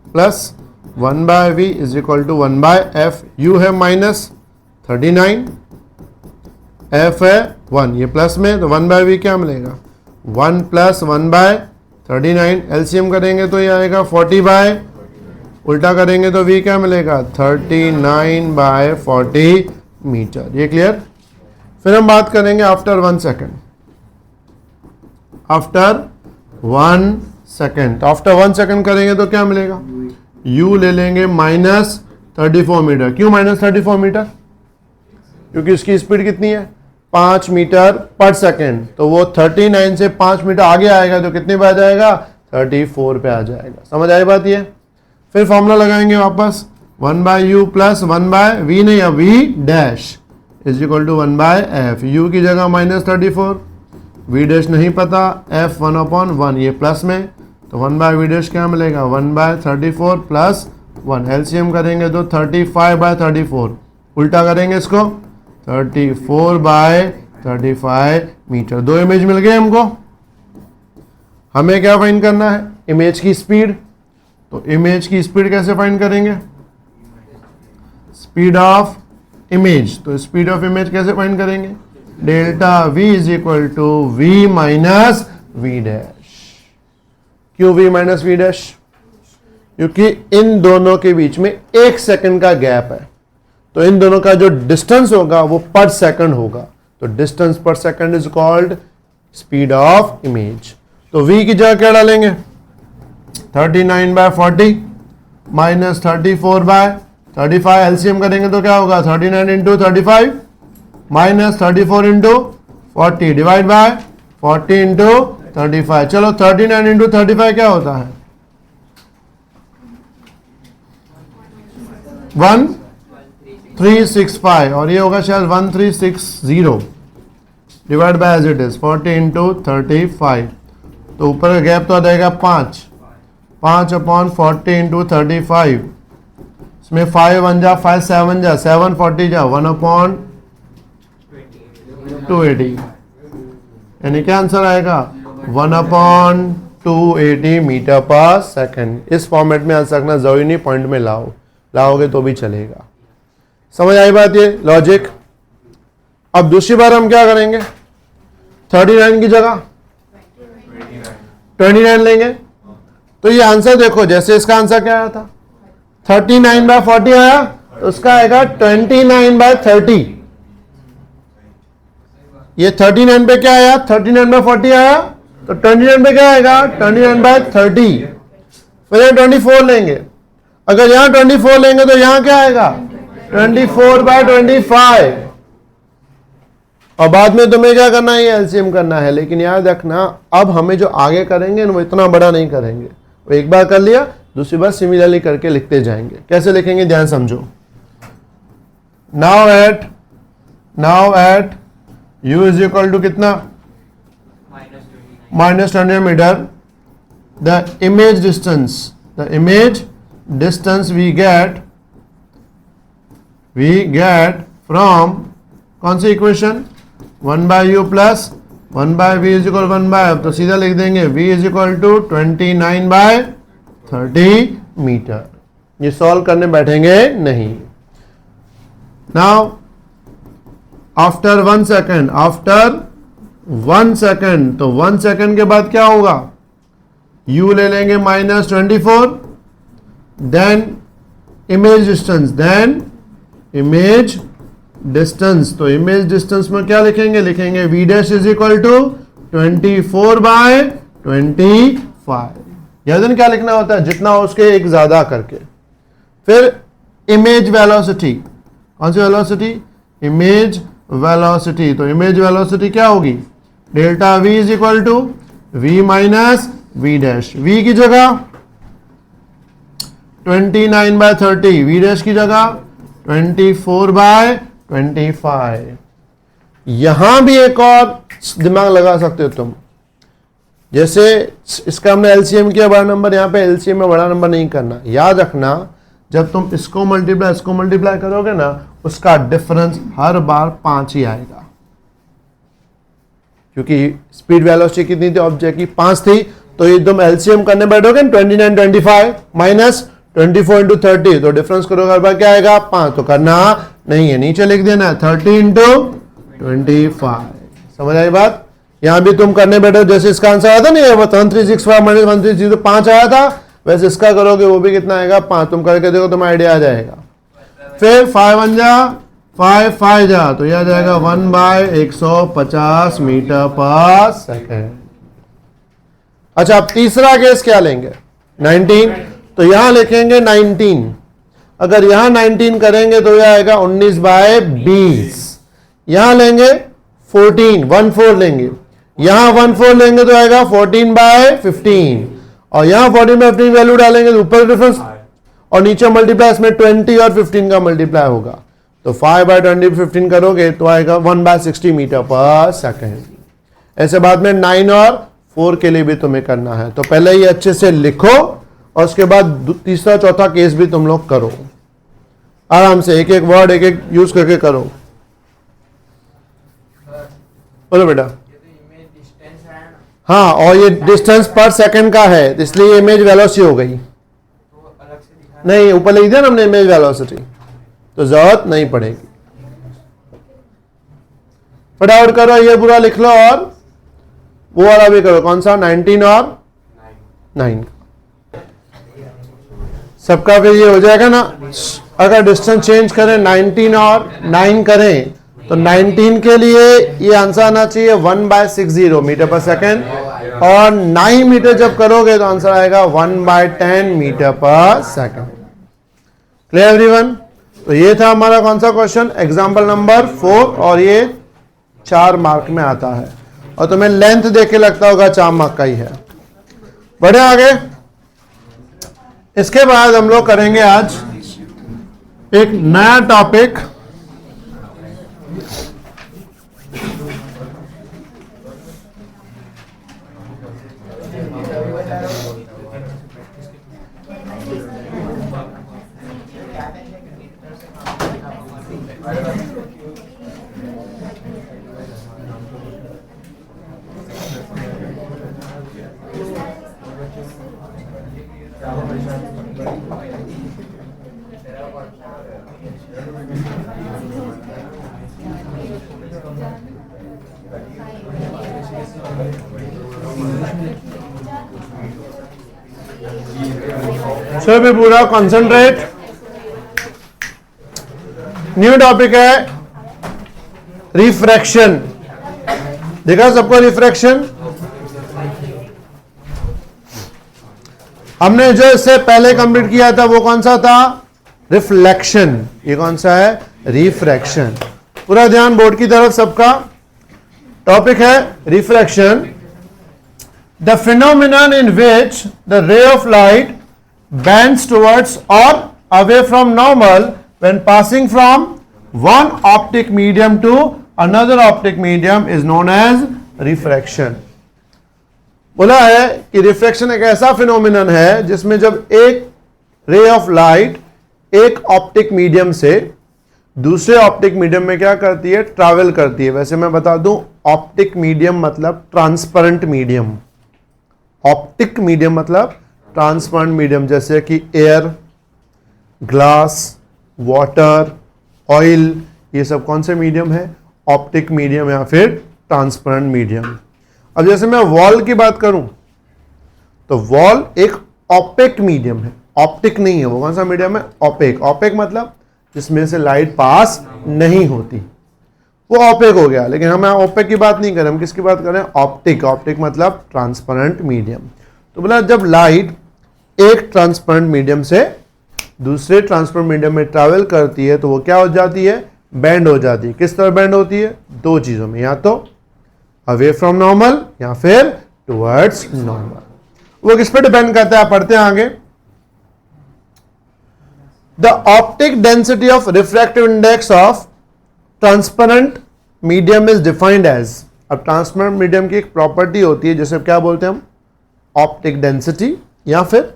Speaker 1: plus 1/v is equal to 1/f। u है -39, f है 1, ये प्लस में, तो 1/v क्या मिलेगा? 1 प्लस 1/39। एलसीएम करेंगे तो ये आएगा 40/, उल्टा करेंगे तो v क्या मिलेगा? 39/40 मीटर। ये क्लियर? फिर हम बात करेंगे आफ्टर 1 सेकेंड। आफ्टर 1 सेकेंड, तो आफ्टर 1 सेकेंड करेंगे तो क्या मिलेगा? u ले लेंगे -34 मीटर। क्यों -34 मीटर? क्योंकि इसकी स्पीड कितनी है? 5 मीटर पर सेकेंड। तो वो 39 से 5 मीटर आगे आएगा तो कितने पे आ जाएगा? 34 पे आ जाएगा। समझ आई बात ये? फिर फॉर्मूला लगाएंगे वापस 1/u प्लस 1/v, नहीं अब v dash is equal to 1/f। u की जगह -34, v डैश नहीं पता, f 1/1, ये प्लस में, तो 1 बाय वी डैश क्या मिलेगा, 1 बाय 34 प्लस 1, एलसीएम करेंगे तो 35 बाय 34, उल्टा करेंगे इसको 34 बाय 35 मीटर। दो इमेज मिल गए हमको। हमें क्या फाइंड करना है, इमेज की स्पीड। तो इमेज की स्पीड कैसे फाइंड करेंगे, स्पीड ऑफ इमेज। तो स्पीड ऑफ इमेज कैसे फाइंड करेंगे, delta v is equal to v minus v dash. क्यों v माइनस वी डैश, क्योंकि इन दोनों के बीच में 1 सेकंड का गैप है, तो इन दोनों का जो डिस्टेंस होगा वो पर सेकंड होगा। तो डिस्टेंस पर second is called speed of image. तो v की जगह क्या डालेंगे, 39 बाय 40 माइनस 34 बाय 35, एलसीएम करेंगे तो क्या होगा 39 into 35 minus 34 into 40 divide by 40 into 35। चलो 39 इंटू 35 क्या होता है, 1365, और ये होगा शायद 1360 divide by as it is 40 into 35। तो ऊपर का गैप तो आ जाएगा 5 अपॉन 40 इंटू 35, इसमें 5 1 जा 5 7 जा 740 जा 1 अपॉन 280, यानी क्या आंसर आएगा 1 अपॉन 280 मीटर पर सेकंड। इस फॉर्मेट में आंसर रखना जरूरी नहीं, पॉइंट में लाओगे तो भी चलेगा। समझ आई बात, ये लॉजिक। अब दूसरी बार हम क्या करेंगे, 39 की जगह 29 लेंगे। तो ये आंसर देखो, जैसे इसका आंसर क्या आया था 39 बाय 40 आया, तो उसका आएगा 29 बाय 30। ये 39 पे क्या आया, 39 बाय 40 आया, तो 29 पे क्या आएगा 29 बाय 30। फिर यहाँ 24 लेंगे, अगर यहां 24 लेंगे तो यहां क्या आएगा 24 बाय 25। और बाद में तुम्हें क्या करना है, एलसीएम करना है। लेकिन याद रखना, अब हमें जो आगे करेंगे वो इतना बड़ा नहीं करेंगे, वो एक बार कर लिया, दूसरी बार सिमिलरली करके लिखते जाएंगे। कैसे लिखेंगे ध्यान समझो। Now at u is equal to कितना, माइनस 20 मीटर, the image distance we get from कौन सी equation, 1 by u plus 1 by v is equal 1 by, तो सीधा लिख देंगे v is equal to 29 by 30 meter. ये सॉल्व करने बैठेंगे नहीं। नाउ आफ्टर 1 सेकेंड, तो 1 सेकेंड के बाद क्या होगा, u ले लेंगे माइनस 24, देन इमेज डिस्टेंस, तो इमेज डिस्टेंस में क्या लिखेंगे v dash is equal to 24 by 25। यह दिन क्या लिखना होता है, जितना हो उसके एक ज्यादा करके। फिर इमेज वेलोसिटी, कौन सी वेलोसिटी, इमेज वेलोसिटी। तो इमेज वेलोसिटी क्या होगी, delta v is equal to v minus v dash. v की जगह 29 बाय 30, वी डैश की जगह 24 बाय 25। यहां भी एक और दिमाग लगा सकते हो तुम, जैसे इसका हमने एलसीएम किया बड़ा नंबर, यहां पे एलसीएम में बड़ा नंबर नहीं करना। याद रखना, जब तुम इसको मल्टीप्लाई करोगे ना, उसका डिफरेंस हर बार 5 ही आएगा, क्योंकि स्पीड वेलोसिटी कितनी थी ऑब्जेक्ट की, 5 थी। तो ये तुम एलसीएम करने बैठोगे 29 25 माइनस 24 इंटू 30, तो डिफरेंस करोगे हर बार क्या आएगा 5। तो करना नहीं है, नीचे लिख देना 30 इंटू 25। समझ आई बात। यहां भी तुम करने बैठो, जैसे इसका आंसर आया था ना 1365 माइनस 130, तो 5 आया था, वैसे इसका करोगे वो भी कितना आएगा 5। तुम करके देखो तुम्हें आइडिया आ जाएगा। फिर 5 1 जा 5 5 जा, तो यह आ जाएगा 1 बाय 150 मीटर पर सेकेंड। अच्छा, अब तीसरा केस क्या लेंगे, 19। तो यहां लिखेंगे 19, अगर यहां 19 करेंगे तो यह आएगा 19 बाय 20। यहां लेंगे 14 लेंगे, यहां 14 लेंगे तो आएगा 14 बाय 15, और यहां 14 बाय 15 वैल्यू डालेंगे तो ऊपर डिफरेंस, और नीचे मल्टीप्लाई इसमें 20 और 15 का मल्टीप्लाई होगा। तो 5 बाय 20 15 करोगे तो आएगा 1 बाय 60 मीटर पर सेकेंड। ऐसे बाद में 9 और 4 के लिए भी तुम्हें करना है। तो पहले ये अच्छे से लिखो और उसके बाद तीसरा चौथा केस भी तुम लोग करो आराम से, एक एक वर्ड एक एक यूज करके करो। बोलो बेटा। हाँ, और ये डिस्टेंस पर सेकंड का है, इसलिए इमेज वेलोसिटी हो गई। नहीं, ऊपर लिख दिया ना हमने इमेज वेलोसिटी, तो जरूरत नहीं पड़ेगी। फटाफट करो, ये पूरा लिख लो और वो वाला भी करो। कौन सा? 19 और 9 सबका फिर ये हो जाएगा ना। अगर डिस्टेंस चेंज करें 19 और 9 करें तो 19 के लिए ये आंसर आना चाहिए 1/60 मीटर पर सेकेंड, और 9 मीटर जब करोगे तो आंसर आएगा 1/10 मीटर पर सेकेंड। Clear everyone? तो ये था हमारा कौन सा क्वेश्चन, एग्जाम्पल नंबर 4, और ये 4 मार्क में आता है, और तुम्हें लेंथ देख के लगता होगा 4 मार्क का ही है। बढ़े आगे। इसके बाद हम लोग करेंगे आज एक नया टॉपिक, सो भी पूरा कंसंट्रेट। न्यू टॉपिक है रिफ्रैक्शन। देखा सबको रिफ्रैक्शन? हमने जो इससे पहले कंप्लीट किया था वो कौन सा था? रिफ्लेक्शन। ये कौन सा है? रिफ्रैक्शन। पूरा ध्यान बोर्ड की तरफ सबका। टॉपिक है refraction, the phenomenon in which the रे of light bends towards or away from normal when passing from one optic medium to another optic medium is known as refraction। बोला है कि रिफ्रैक्शन एक ऐसा फिनोमिनन है जिसमें जब एक रे ऑफ लाइट एक ऑप्टिक मीडियम से दूसरे ऑप्टिक मीडियम में क्या करती है? ट्रैवल करती है। वैसे मैं बता दूं, ऑप्टिक मीडियम मतलब ट्रांसपेरेंट मीडियम, ऑप्टिक मीडियम मतलब ट्रांसपेरेंट मीडियम, जैसे कि एयर, ग्लास, वाटर, ऑयल, ये सब कौन से मीडियम है? ऑप्टिक मीडियम या फिर ट्रांसपेरेंट मीडियम। अब जैसे मैं वॉल की बात करूं तो वॉल एक ऑपेक मीडियम है, ऑप्टिक नहीं है। वो कौन सा मीडियम है? ऑपेक। ऑपेक मतलब जिसमें से लाइट पास नहीं होती, वो ऑपेक हो गया। लेकिन हम ऑपेक की बात नहीं करें, हम किसकी बात करें? ऑप्टिक। ऑप्टिक मतलब ट्रांसपेरेंट मीडियम। तो बोला जब लाइट एक ट्रांसपेरेंट मीडियम से दूसरे ट्रांसपेरेंट मीडियम में ट्रैवल करती है तो वो क्या हो जाती है? बेंड हो जाती है। किस तरह बेंड होती है? दो चीजों में, या तो अवे फ्रॉम नॉर्मल या फिर टुवर्ड्स नॉर्मल। वो किस पे डिपेंड करता है? पढ़ते हैं आगे। The optic density of refractive index of transparent medium is defined as. अब ट्रांसपेरेंट मीडियम की एक प्रॉपर्टी होती है जैसे क्या बोलते हैं हम? ऑप्टिक डेंसिटी या फिर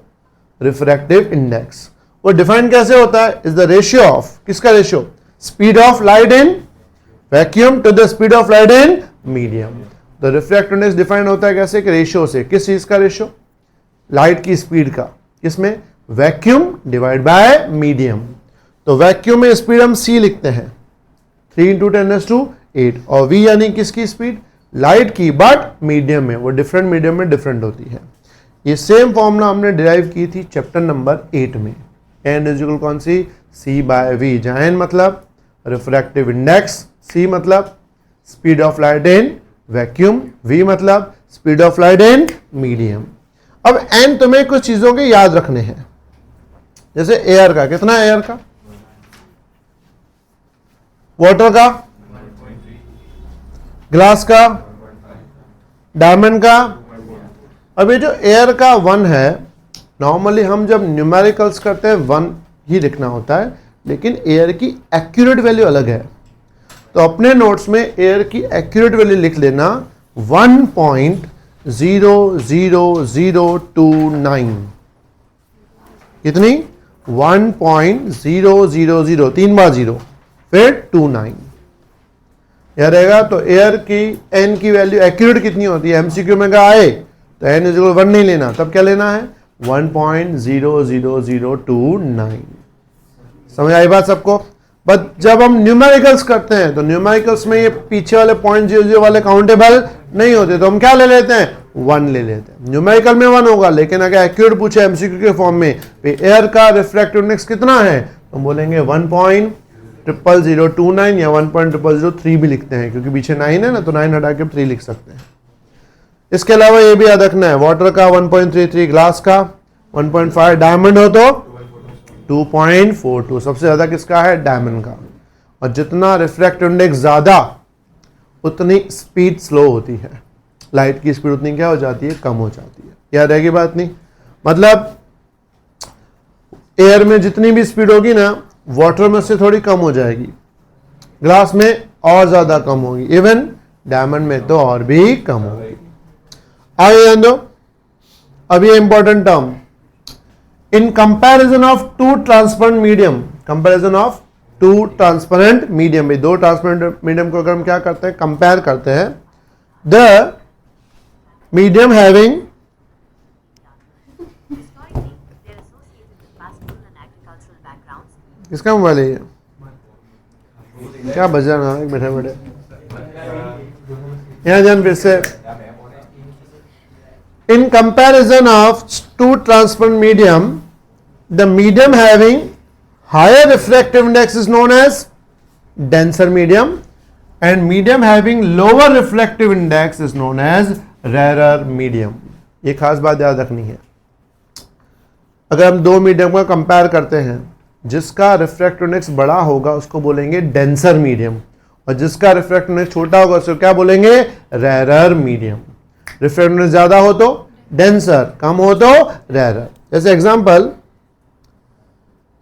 Speaker 1: रिफ्रैक्टिव इंडेक्स। वो डिफाइन कैसे होता है? इज द रेशियो ऑफ, किसका ratio? Speed of light in vacuum to the speed of light in medium. The refractive index define होता है कैसे? कि रेशियो से। किस चीज का रेशियो? लाइट की स्पीड का। किसमें? Vacuum divide by medium. तो वैक्यूम में स्पीड हम c लिखते हैं 3 × 10⁸, और v यानी किसकी स्पीड? लाइट की, बट मीडियम में। वो डिफरेंट मीडियम में डिफरेंट होती है। ये सेम फॉर्मूला हमने डिराइव की थी चैप्टर नंबर 8 में। n इज इक्वल कौन सी? c/v, जहां n मतलब रिफ्रैक्टिव इंडेक्स, c मतलब speed of light in vacuum, v मतलब speed of light in medium. अब n तुम्हें कुछ चीजों के याद रखने हैं, जैसे एयर का, कितना है एयर का? वाटर का, ग्लास का, डायमंड का। अब ये जो एयर का 1 है, नॉर्मली हम जब न्यूमेरिकल्स करते हैं 1 ही लिखना होता है, लेकिन एयर की एक्यूरेट वैल्यू अलग है। तो अपने नोट्स में एयर की एक्यूरेट वैल्यू लिख लेना 1.0 0.00029, कितनी 1.000, 3 बार 0 फिर 29 यह रहेगा। तो एयर की एन की वैल्यू एक्यूरेट कितनी होती है, एमसीक्यू में कहा आए तो एन इज इक्वल 1 नहीं लेना, तब क्या लेना है 1.00029। समझ आई बात सबको। बट जब हम न्यूमेरिकल्स करते हैं तो न्यूमेरिकल्स में ये पीछे वाले 0.00 वाले काउंटेबल नहीं होते, तो हम क्या ले लेते हैं 1 ले लेते हैं। न्यूमेरिकल में 1 होगा, लेकिन अगर एक्यूरेट पूछे एमसीक्यू के फॉर्म में एयर का रिफ्रैक्टिव इंडेक्स कितना है तो हम बोलेंगे 1.00029 या 1.003 भी लिखते हैं, क्योंकि पीछे 9 है ना, तो 9 हटा के 3 लिख सकते हैं। इसके अलावा ये भी याद रखना है, वाटर का 1.33, ग्लास का 1.5, डायमंड हो तो 2.42। सबसे ज्यादा किसका है, डायमंड का। और जितना रिफ्रैक्टिव इंडेक्स ज्यादा उतनी स्पीड स्लो होती है, लाइट की स्पीड उतनी क्या हो जाती है, कम हो जाती है। याद रहेगी बात नहीं, मतलब एयर में जितनी भी स्पीड होगी ना, वाटर में से थोड़ी कम हो जाएगी, ग्लास में और ज्यादा कम होगी, इवन डायमंड में तो और भी कम होगी। आगे ध्यान दो, अब ये important term, in comparison of two transparent medium, comparison of two transparent medium, भाई दो ट्रांसपेरेंट मीडियम को अगर हम क्या करते हैं, कंपेयर करते हैं, द मीडियम हैविंग किसका मोबाइल है ये, क्या बजा रहा है, बैठे बैठे यहां जान फिर से। In comparison of two transparent medium, the medium having higher refractive index is known as denser medium, and medium having lower refractive index is known as rarer medium. ये खास बात याद रखनी है। अगर हम दो मीडियम का कंपेयर करते हैं, जिसका रिफ्रैक्टिव इंडेक्स बड़ा होगा उसको बोलेंगे डेंसर मीडियम, और जिसका रिफ्रैक्टिव इंडेक्स छोटा होगा उसको क्या बोलेंगे, रेरर मीडियम। रिफ्रैक्टिव इंडेक्स ज्यादा हो तो डेंसर, कम हो तो रेरर। जैसे एग्जांपल,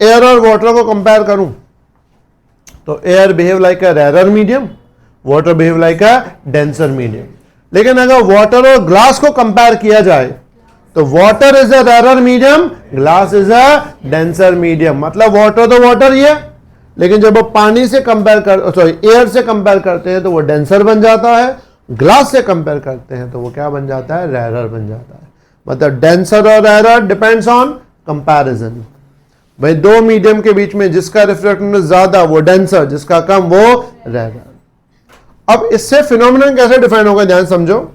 Speaker 1: एयर और वाटर को कंपेयर करूं तो एयर बिहेव लाइक अ rarer medium, water behave like अ डेंसर मीडियम। लेकिन अगर वाटर और ग्लास को कंपेयर किया जाए तो water is a rarer medium, glass is a denser medium. मतलब वाटर तो वाटर ही है, लेकिन जब वो पानी से कंपेयर कर, सॉरी एयर से कंपेयर करते हैं तो वो डेंसर बन जाता है, ग्लास से कंपेयर करते हैं तो वो क्या बन जाता है, रेरर बन जाता है। मतलब डेंसर और रेरर डिपेंड्स ऑन कंपैरिजन। भाई दो मीडियम के बीच में जिसका रिफ्रैक्टिव ज्यादा वो डेंसर, जिसका कम वो रेरर। अब इससे फिनोमेनन कैसे डिफाइन होगा, ध्यान समझो,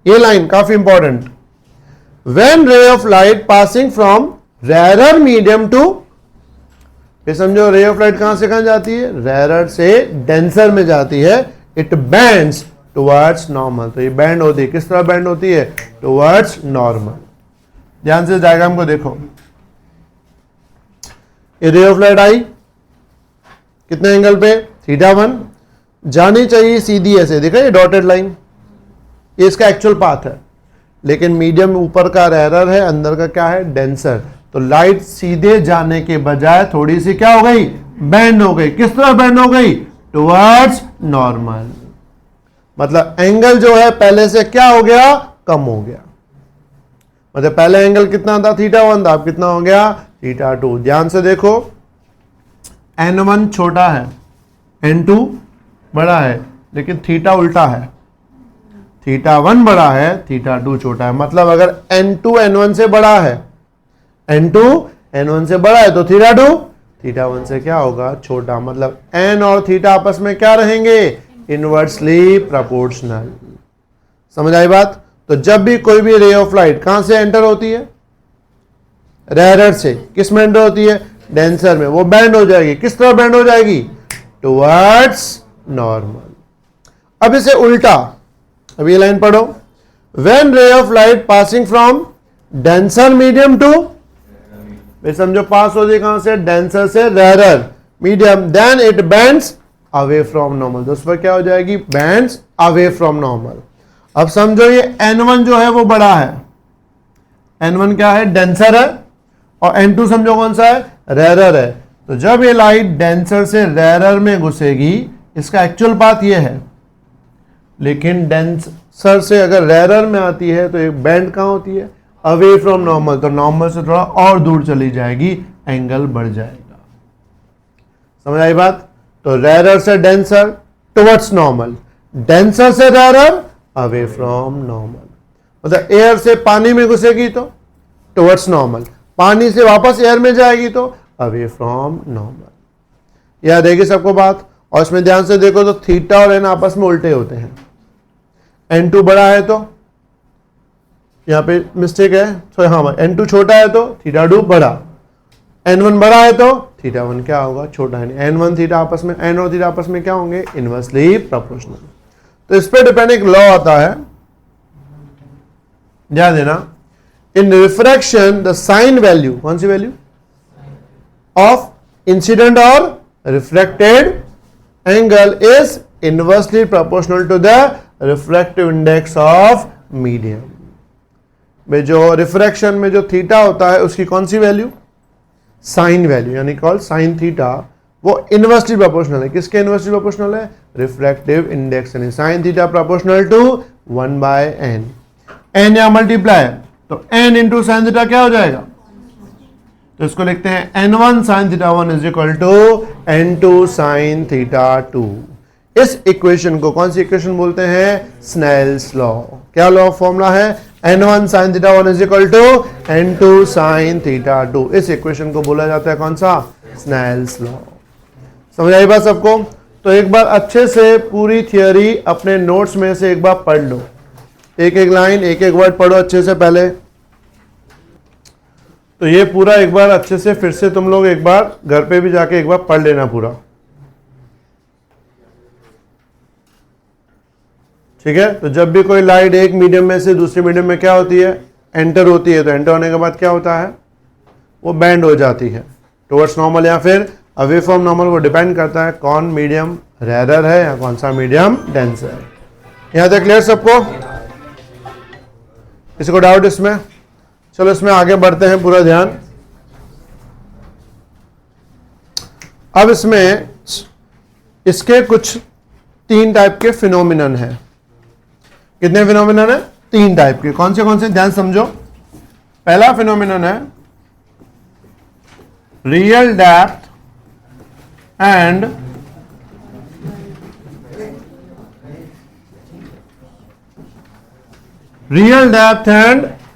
Speaker 1: ये लाइन काफी important. When ray of light passing from rarer medium to, ये समझो रे ऑफ लाइट कहां से कहां जाती है, रेरर से डेंसर में जाती है, इट बेंड्स टुवर्ड्स नॉर्मल। तो ये बैंड होती है, किस तरह बैंड होती है, टुवर्ड्स नॉर्मल। ध्यान से डायग्राम को देखो, ये रे ऑफ लाइट आई कितने एंगल पे, θ1, जानी चाहिए सीधी ऐसे, देखा ये डॉटेड लाइन, ये इसका एक्चुअल पाथ है, लेकिन मीडियम ऊपर का रेरर है, अंदर का क्या है, डेंसर। तो लाइट सीधे जाने के बजाय थोड़ी सी क्या हो गई, बैंड हो गई। किस तरह बैंड हो गई, टुवर्ड्स नॉर्मल। मतलब एंगल जो है पहले से क्या हो गया, कम हो गया। मतलब पहले एंगल कितना था, θ1 था, अब कितना हो गया, θ2। ध्यान से देखो, n1 छोटा है, n2 बड़ा है, लेकिन थीटा उल्टा है, θ1 बड़ा है, θ2 छोटा है। मतलब अगर n2 n1 से बड़ा है, n2 n1 से बड़ा है तो θ2 θ1 से क्या होगा, छोटा। मतलब n और θ आपस में क्या रहेंगे, इनवर्सली प्रोपोर्शनल। समझ आई बात। तो जब भी कोई भी रे ऑफ लाइट कहां से एंटर होती है, रेरर से, किस में एंटर होती है, डेंसर में, वो बैंड हो जाएगी। किस तरह बैंड हो जाएगी, टुवर्ड्स नॉर्मल। अब इसे उल्टा, अब ये लाइन पढ़ो, when ray of light passing from denser medium to, समझो पास होती है कहां से, डेंसर से rarer medium, then it bends away from normal. तो उस पर क्या हो जाएगी, बेंड्स अवे फ्रॉम नॉर्मल। अब समझो ये n1 जो है वो बड़ा है, n1 क्या है, डेंसर है, और n2 समझो कौन सा है, रेरर है। तो जब ये लाइट डेंसर से रेरर में घुसेगी, इसका एक्चुअल पाथ ये है, लेकिन सर से अगर रेरर में आती है तो एक बैंड कहाँ होती है, अवे फ्रॉम नॉर्मल, तो नॉर्मल से थोड़ा और दूर चली जाएगी, एंगल बढ़ जाएगा। समझ आई बात? तो रेरर से डेंसर टुवर्ड्स नॉर्मल, डेंसर से रेरर अवे फ्रॉम नॉर्मल। मतलब एयर से पानी में घुसेगी तो टुवर्ड्स नॉर्मल, पानी से वापस एयर में जाएगी तो अवे फ्रॉम नॉर्मल। याद रहेगी सबको बात? और इसमें ध्यान से देखो तो थीटा और एन आपस में उल्टे होते हैं। N2 बड़ा है तो यहां पे मिस्टेक है, तो हाँ N2 छोटा है तो थीटा 2 बड़ा, N1 बड़ा है तो थीटा 1 क्या होगा, छोटा है। नहीं, N1 थीटा आपस में, N और थीटा आपस में क्या होंगे, इनवर्सली प्रोपोर्शनल। तो इस पे डिपेंड एक लॉ आता है, ध्यान देना। In refraction the sine value, कौन सी वैल्यू, ऑफ इंसिडेंट और reflected angle is inversely proportional to the refractive index of medium. में जो रिफ्रैक्शन में जो थीटा होता है उसकी कौन सी वैल्यू, साइन वैल्यू, यानी कॉल साइन थीटा, वो इनवर्सली प्रोपोर्शनल है। किसके इनवर्सली प्रोपोर्शनल है, रिफ्रैक्टिव इंडेक्स, यानी sine theta proportional to 1/n। n या मल्टीप्लाई तो n इंटू साइन थीटा क्या हो जाएगा, तो इसको लिखते हैं n1 sine theta 1 is equal to n2 sine theta 2। इस इक्वेशन को कौन सी इक्वेशन बोलते हैं, स्नेल्स लॉ। क्या लॉ फॉर्मूला है, n1 sine theta 1 is equal to n2 sine theta 2। इस इक्वेशन को बोला जाता है कौन सा, स्नेल्स लॉ। समझ आई बात सबको? तो एक बार अच्छे से पूरी थियोरी अपने नोट्स में से एक बार पढ़ लो, एक एक लाइन एक एक वर्ड पढ़ो अच्छे से पहले। तो ये पूरा एक बार अच्छे से फिर से तुम लोग एक बार घर पे भी जाके एक बार पढ़ लेना पूरा, ठीक है। तो जब भी कोई लाइट एक मीडियम में से दूसरे मीडियम में क्या होती है, एंटर होती है, तो एंटर होने के बाद क्या होता है, वो बैंड हो जाती है टुवर्ड्स नॉर्मल या फिर अवे फ्रॉम नॉर्मल। वो डिपेंड करता है कौन मीडियम रेरर है या कौन सा मीडियम डेंसर है। यहां तक क्लियर सबको? किसी को डाउट इसमें? चलो इसमें आगे बढ़ते हैं, पूरा ध्यान। अब इसमें इसके कुछ 3 टाइप के फिनोमिनन है। कितने फिनोमिनन है, 3 टाइप के। कौन से ध्यान समझो। पहला फिनोमिनन है real depth and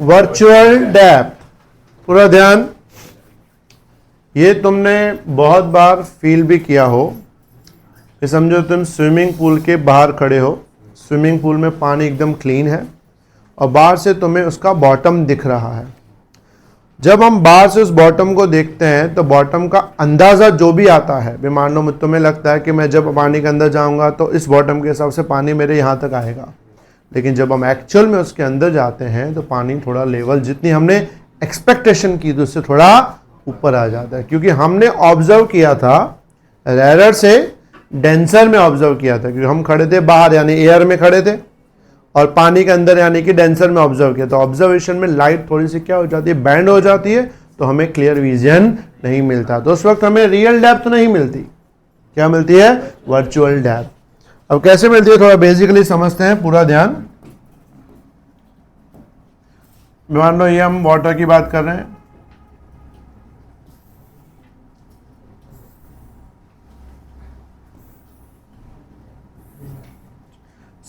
Speaker 1: virtual depth. पूरा ध्यान, ये तुमने बहुत बार फील भी किया हो। ये समझो तुम स्विमिंग पूल के बाहर खड़े हो, स्विमिंग पूल में पानी एकदम क्लीन है और बाहर से तुम्हें उसका बॉटम दिख रहा है। जब हम बाहर से उस बॉटम को देखते हैं तो बॉटम का अंदाज़ा जो भी आता है, मान लो तुम्हें लगता है कि मैं जब पानी के अंदर जाऊंगा तो इस बॉटम के हिसाब से पानी मेरे यहाँ तक आएगा, लेकिन जब हम एक्चुअल में उसके अंदर जाते हैं तो पानी थोड़ा लेवल जितनी हमने एक्सपेक्टेशन की तो उससे थोड़ा ऊपर आ जाता है, क्योंकि हमने ऑब्जर्व किया था रेरर से डेंसर में ऑब्जर्व किया था, क्योंकि हम खड़े थे बाहर यानी एयर में खड़े थे और पानी के अंदर यानी कि डेंसर में ऑब्जर्व किया। तो ऑब्जर्वेशन में लाइट थोड़ी सी क्या हो जाती है, बैंड हो जाती है, तो हमें क्लियर विजन नहीं मिलता। तो उस वक्त हमें रियल डेप्थ नहीं मिलती, क्या मिलती है, वर्चुअल डेप्थ। अब कैसे मिलती है थोड़ा बेसिकली समझते हैं, पूरा ध्यान। मान लो ये हम वाटर की बात कर रहे हैं,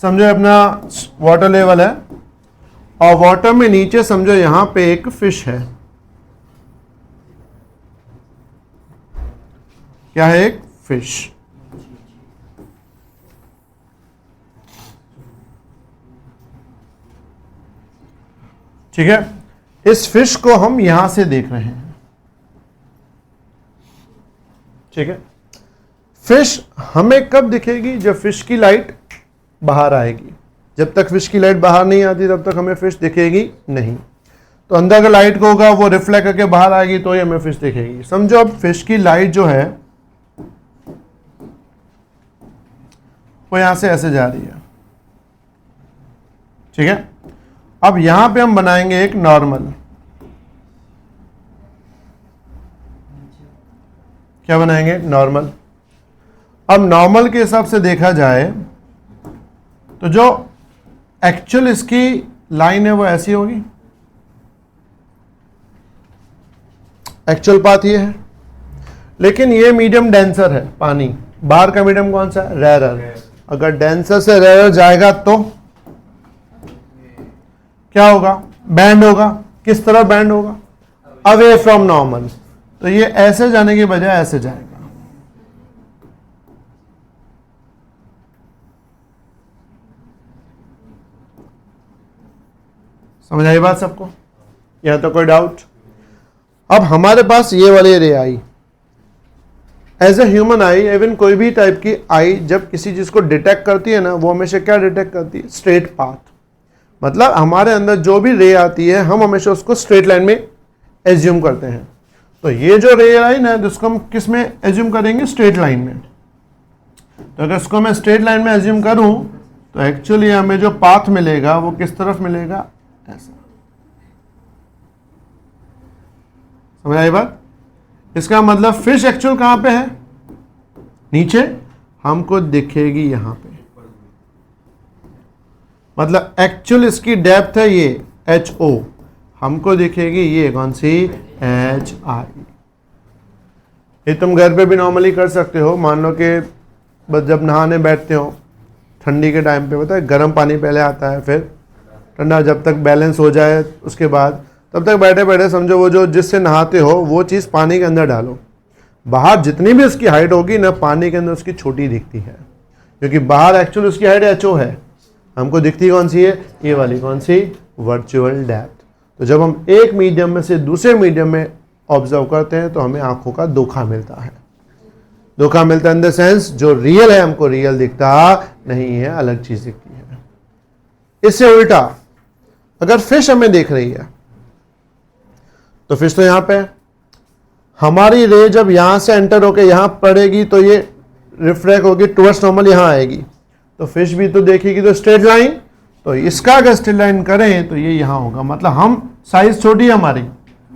Speaker 1: समझो अपना वाटर लेवल है और वाटर में नीचे समझो यहां पे एक फिश है। क्या है, एक फिश। ठीक है, इस फिश को हम यहां से देख रहे हैं। ठीक है, फिश हमें कब दिखेगी, जब फिश की लाइट बाहर आएगी। जब तक फिश की लाइट बाहर नहीं आती तब तक हमें फिश दिखेगी नहीं। तो अंदर का लाइट को होगा वो रिफ्लेक्ट करके बाहर आएगी तो ही हमें फिश दिखेगी। समझो अब फिश की लाइट जो है वो यहां से ऐसे जा रही है। ठीक है, अब यहां पे हम बनाएंगे एक नॉर्मल। क्या बनाएंगे, नॉर्मल। अब नॉर्मल के हिसाब से देखा जाए तो जो एक्चुअल इसकी लाइन है वो ऐसी होगी, एक्चुअल पाथ ये है, लेकिन ये मीडियम डेंसर है पानी, बाहर का मीडियम कौन सा है, रेरर। अगर डेंसर से रेरर जाएगा तो क्या होगा, बैंड होगा। किस तरह बैंड होगा, अवे फ्रॉम नॉर्मल। तो ये ऐसे जाने की बजाय ऐसे जाएगा। समझ आई बात सबको, यह तो कोई डाउट। अब हमारे पास ये वाली ray eye, as a human eye, even कोई भी टाइप की आई जब किसी चीज को डिटेक्ट करती है ना, वो हमेशा क्या डिटेक्ट करती है, स्ट्रेट पाथ। मतलब हमारे अंदर जो भी रे आती है हम हमेशा उसको स्ट्रेट लाइन में एज्यूम करते हैं। तो ये जो रे आई ना, जिसको हम किस में एज्यूम करेंगे, स्ट्रेट लाइन में। तो अगर इसको मैं स्ट्रेट लाइन में एज्यूम करूं तो एक्चुअली हमें जो पाथ मिलेगा वो किस तरफ मिलेगा, ऐसा। समझ आई बात। इसका मतलब फिश एक्चुअल कहां पे है, नीचे, हमको दिखेगी यहां पे। मतलब एक्चुअल इसकी डेप्थ है ये HO, हमको दिखेगी ये कौन सी, HI। ये तुम घर पे भी नॉर्मली कर सकते हो। मान लो कि बस जब नहाने बैठते हो ठंडी के टाइम पे, पता है गर्म पानी पहले आता है, फिर ठंडा, जब तक बैलेंस हो जाए उसके बाद, तब तक बैठे बैठे समझो वो जो जिससे नहाते हो वो चीज़ पानी के अंदर डालो। बाहर जितनी भी उसकी हाइट होगी ना, पानी के अंदर उसकी छोटी दिखती है, क्योंकि बाहर एक्चुअल उसकी हाइट HO है, हमको दिखती कौन सी है, ये वाली, कौन सी, वर्चुअल डेप्थ। तो जब हम एक मीडियम में से दूसरे मीडियम में ऑब्जर्व करते हैं तो हमें आंखों का धोखा मिलता है। धोखा मिलता है इन द सेंस जो रियल है हमको रियल दिखता नहीं है, अलग चीज दिखती है। इससे उल्टा अगर फिश हमें देख रही है तो फिश तो यहां पे है, हमारी रे जब यहां से एंटर होकर यहां पड़ेगी तो ये रिफ्रैक्ट होगी टुवर्ड्स नॉर्मल, यहां आएगी, तो फिश भी तो देखेगी तो स्ट्रेट लाइन। तो इसका अगर स्ट्रेट लाइन करें तो ये यहां होगा, मतलब हम साइज छोटी है हमारी,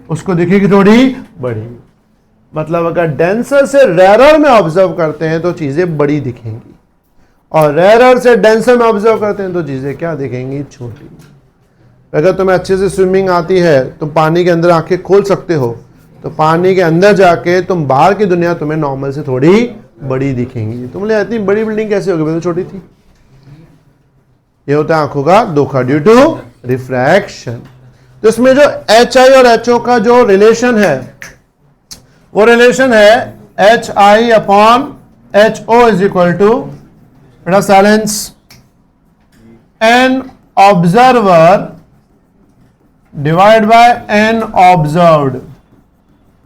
Speaker 1: उसको दिखेगी थोड़ी बड़ी। मतलब अगर डेंसर से रेरर में ऑब्जर्व करते हैं तो चीजें बड़ी दिखेंगी, और रेरर से डेंसर में ऑब्जर्व करते हैं तो चीजें क्या दिखेंगी, छोटी। अगर तुम्हें अच्छे से स्विमिंग आती है, तुम पानी के अंदर आंखें खोल सकते हो, तो पानी के अंदर जाके तुम बाहर की दुनिया तुम्हें नॉर्मल से थोड़ी बड़ी दिखेंगी। तुमने इतनी बड़ी बिल्डिंग कैसे होगी, तो छोटी थी। ये होता है आंखों का धोखा, ड्यू टू रिफ्रैक्शन। तो इसमें जो HI और HO का जो रिलेशन है, वो रिलेशन है HI upon HO is equal to, बेटा silence, N observer divide by N observed.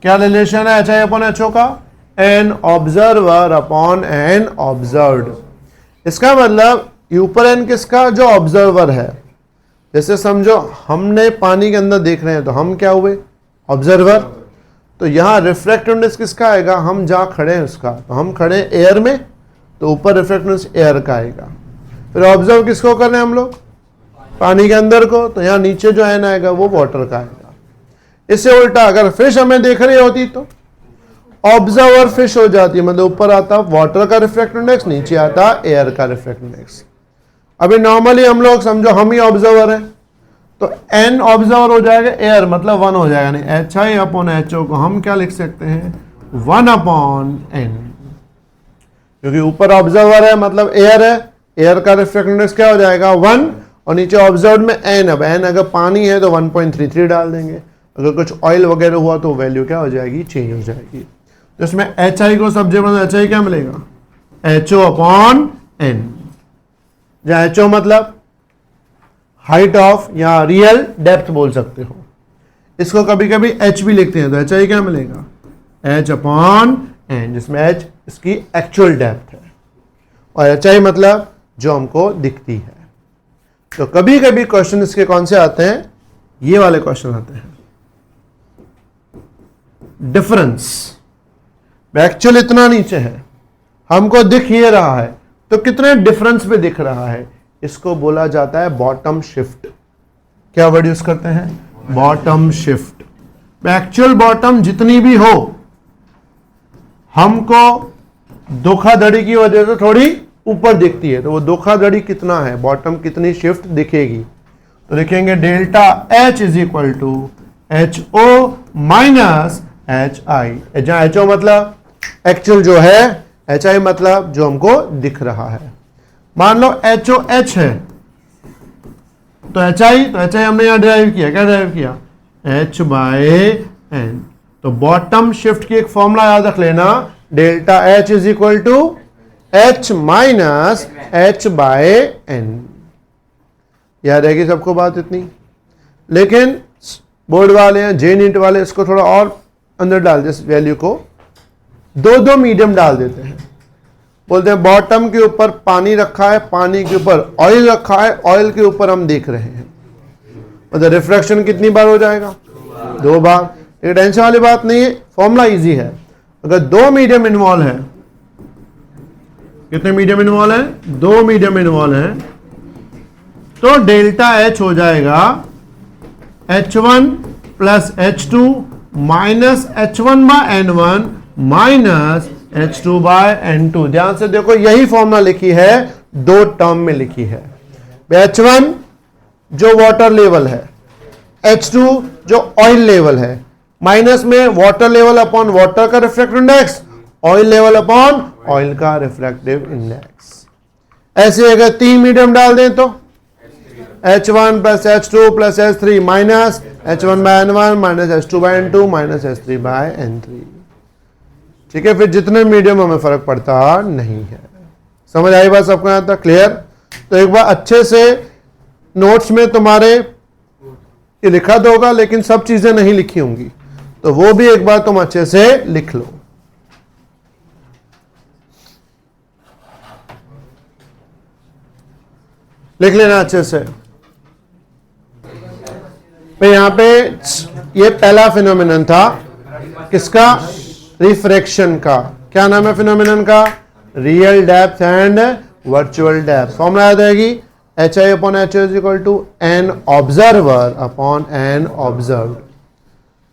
Speaker 1: क्या रिलेशन है HI अपॉन HO का, N observer upon N observed. इसका मतलब ऊपर N किसका, जो ऑब्जर्वर है। जैसे समझो हमने पानी के अंदर देख रहे हैं तो हम क्या हुए, ऑब्जर्वर। तो यहां रिफ्रैक्टिव इंडेक्स किसका आएगा, हम जहां खड़े हैं उसका। तो हम खड़े हैं एयर में, तो ऊपर रिफ्रैक्टिव इंडेक्स एयर का आएगा। फिर ऑब्जर्व किसको कर रहे हैं हम लोग, पानी के अंदर को, तो यहाँ नीचे जो N आएगा वो वाटर का आएगा। इससे उल्टा अगर फिश हमें देख रही होती तो ऑब्जर्वर फिश हो जाती, मतलब ऊपर आता वाटर का रिफ्रैक्टिव इंडेक्स, नीचे आता एयर का रिफ्रैक्टिव इंडेक्स। अभी नॉर्मली हम लोग समझो हम ही ऑब्जर्वर है, तो N ऑब्जर्वर हो जाएगा एयर, मतलब 1 हो जाएगा। नहीं, HI अपॉन HO को हम क्या लिख सकते हैं, 1 अपॉन N, क्योंकि ऊपर ऑब्जर्वर है मतलब एयर है, एयर का रिफ्रैक्टिव इंडेक्स क्या हो जाएगा 1, और नीचे ऑब्जर्व में N। अब N अगर पानी है तो 1.33 डाल देंगे, अगर कुछ ऑयल वगैरह हुआ तो वैल्यू क्या हो जाएगी, चेंज हो जाएगी। तो इसमें HI को सब्जेक्ट मतलब HI क्या मिलेगा, HO अपॉन N, जहां HO मतलब हाइट ऑफ या रियल डेप्थ बोल सकते हो। इसको कभी कभी H भी लिखते हैं, तो HI क्या मिलेगा, H अपॉन N, जिसमें H इसकी एक्चुअल डेप्थ है, और HI मतलब जो हमको दिखती है। तो कभी कभी क्वेश्चन इसके कौन से आते हैं, ये वाले क्वेश्चन आते हैं। डिफरेंस, एक्चुअल इतना नीचे है, हमको दिख ये रहा है, तो कितने डिफरेंस पे दिख रहा है, इसको बोला जाता है बॉटम शिफ्ट। क्या वर्ड यूज करते हैं, बॉटम शिफ्ट। एक्चुअल बॉटम जितनी भी हो, हमको धोखाधड़ी की वजह से थोड़ी ऊपर दिखती है, तो वो धोखाधड़ी कितना है, बॉटम कितनी शिफ्ट दिखेगी। तो लिखेंगे delta H is equal to H O minus H I. जहां एच ओ मतलब एक्चुअल जो है, एच आई मतलब जो हमको दिख रहा है। मान लो एच ओ एच है तो एच आई हमने यहां ड्राइव किया, क्या ड्राइव किया, एच बाय एन। तो बॉटम शिफ्ट की एक फॉर्मूला याद रख लेना, delta H is equal to H minus H by N. याद रहेगी सबको बात इतनी। लेकिन बोर्ड वाले हैं, जे नीट वाले इसको थोड़ा और अंदर डाल दे, इस वैल्यू को दो मीडियम डाल देते हैं। बोलते हैं बॉटम के ऊपर पानी रखा है, पानी के ऊपर ऑयल रखा है, ऑयल के ऊपर हम देख रहे हैं, मतलब रिफ्रैक्शन कितनी बार हो जाएगा, 2 बार। ये टेंशन वाली बात नहीं है, फॉर्मूला इजी है। अगर 2 मीडियम इन्वॉल्व है, कितने मीडियम इन्वॉल्व है, 2 मीडियम इन्वॉल्व है, तो डेल्टा एच हो जाएगा H1 plus H2 minus H1 by N1 minus H2 by N2। ध्यान से देखो, यही फॉर्मूला लिखी है, 2 टर्म में लिखी है। H1 जो वाटर लेवल है, H2 जो ऑयल लेवल है, माइनस में वाटर लेवल अपॉन वाटर का refractive index, oil level upon oil का रिफ्रैक्टिव इंडेक्स। ऐसे अगर 3 मीडियम डाल दें तो H1 plus H2 plus H3 minus H1 by N1 minus H2 by N2 minus H3 by N3। ठीक है, फिर जितने मीडियम हमें फर्क पड़ता नहीं है। समझ आई बात सबको यहां तक, क्लियर। तो एक बार अच्छे से नोट्स में तुम्हारे ये लिखा तो होगा, लेकिन सब चीजें नहीं लिखी होंगी, तो वो भी एक बार तुम अच्छे से लिख लो। लिख लेना अच्छे से। तो यहां पे ये पहला फिनोमिनन था, किसका, रिफ्रैक्शन का। क्या नाम है फिनोमिनन का, real depth and virtual depth. Formula याद रहेगी, H I upon H is equal to N observer upon N observe.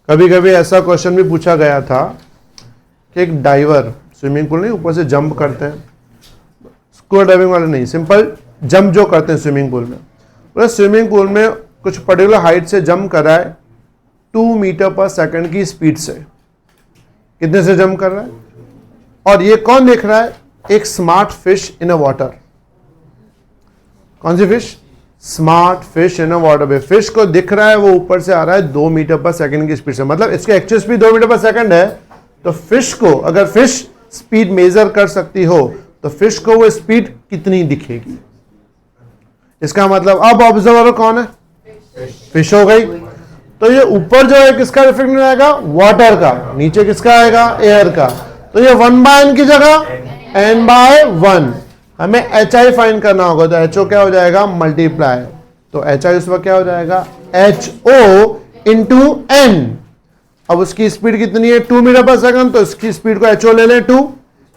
Speaker 1: कभी कभी ऐसा क्वेश्चन भी पूछा गया था कि एक डाइवर स्विमिंग पूल नहीं, ऊपर से जंप करते हैं, स्कूबा डाइविंग वाले नहीं, सिंपल जंप जो करते हैं स्विमिंग पूल में, पूरे स्विमिंग पूल में कुछ पर्टिकुलर हाइट से जंप कर रहा है 2 मीटर पर सेकंड की स्पीड से। कितने से जंप कर रहा है, और ये कौन देख रहा है, एक smart fish in a water. कौन सी fish, smart fish in a water. पे फिश को दिख रहा है वो ऊपर से आ रहा है 2 मीटर पर सेकंड की स्पीड से, मतलब इसकी एक्चुअल स्पीड 2 मीटर पर सेकंड है। तो फिश को, अगर फिश स्पीड मेजर कर सकती हो, तो फिश को वो स्पीड कितनी दिखेगी। इसका मतलब अब ऑब्जर्वर कौन है, फिश हो गई। तो ये ऊपर जो है किसका रिफ्लेक्शन आएगा, वाटर का, नीचे किसका आएगा, एयर का। तो ये 1 बाय n की जगह n बाय 1। हमें एच आई फाइंड करना होगा, तो एच ओ क्या हो जाएगा, मल्टीप्लाई। तो एच आई उस वक्त क्या हो जाएगा, एच ओ इंटू एन। अब उसकी स्पीड कितनी है, 2 मीटर पर सेकंड, तो इसकी स्पीड को एच ओ ले लें 2,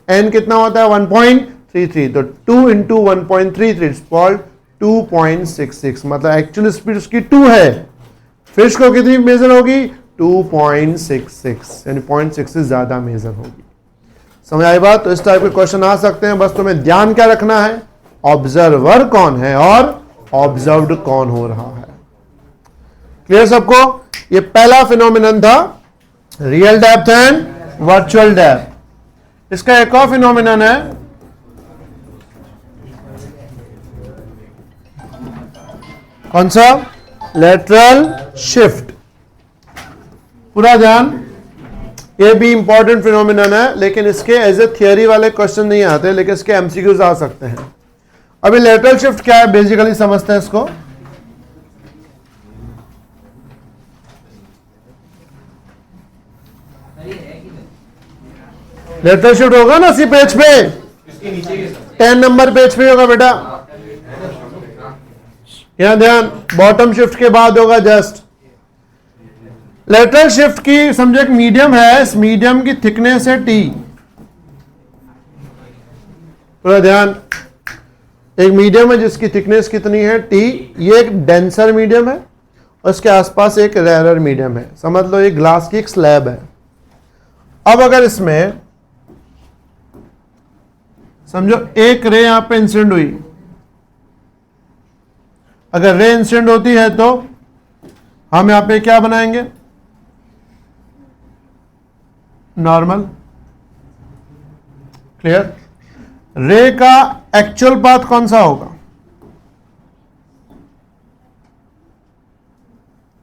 Speaker 1: एन कितना होता है 1.33, तो 2 इंटू 1.33 इक्वल 2.66, मतलब एक्चुअल स्पीड उसकी 2 है। फिश को कितनी मेजर होगी, 2.66, यानी 0.66 ज्यादा मेजर होगी। समझ आई बात। तो इस टाइप के क्वेश्चन आ सकते हैं, बस तुम्हें ध्यान क्या रखना है, ऑब्जर्वर कौन है और ऑब्जर्व्ड कौन हो रहा है। क्लियर सबको। ये पहला फिनोमिनन था, real depth and virtual depth. इसका एक और फिनोमिनन है, कौन सा, लेटरल शिफ्ट। पूरा ध्यान, ये भी इंपॉर्टेंट फिनोमिनन है, लेकिन इसके एज ए थियरी वाले क्वेश्चन नहीं आते, लेकिन इसके एमसीक्यूज आ सकते हैं। अभी लेटरल शिफ्ट क्या है, बेसिकली समझते हैं इसको। लेटरल शिफ्ट होगा ना, सी पेज पे 10 नंबर पेज पे होगा बेटा, यहां ध्यान, बॉटम शिफ्ट के बाद होगा जस्ट। लेटरल शिफ्ट की समझो एक मीडियम है, इस मीडियम की थिकनेस है टी। पूरा ध्यान, एक मीडियम है जिसकी थिकनेस कितनी है, टी। ये एक डेंसर मीडियम है और उसके आसपास एक रेयरर मीडियम है। समझ लो ये ग्लास की एक स्लैब है। अब अगर इसमें समझो एक रे यहां पे इंसिडेंट हुई, अगर रे इंसिडेंट होती है तो हम यहां पे क्या बनाएंगे, नॉर्मल। क्लियर? रे का एक्चुअल पाथ कौन सा होगा,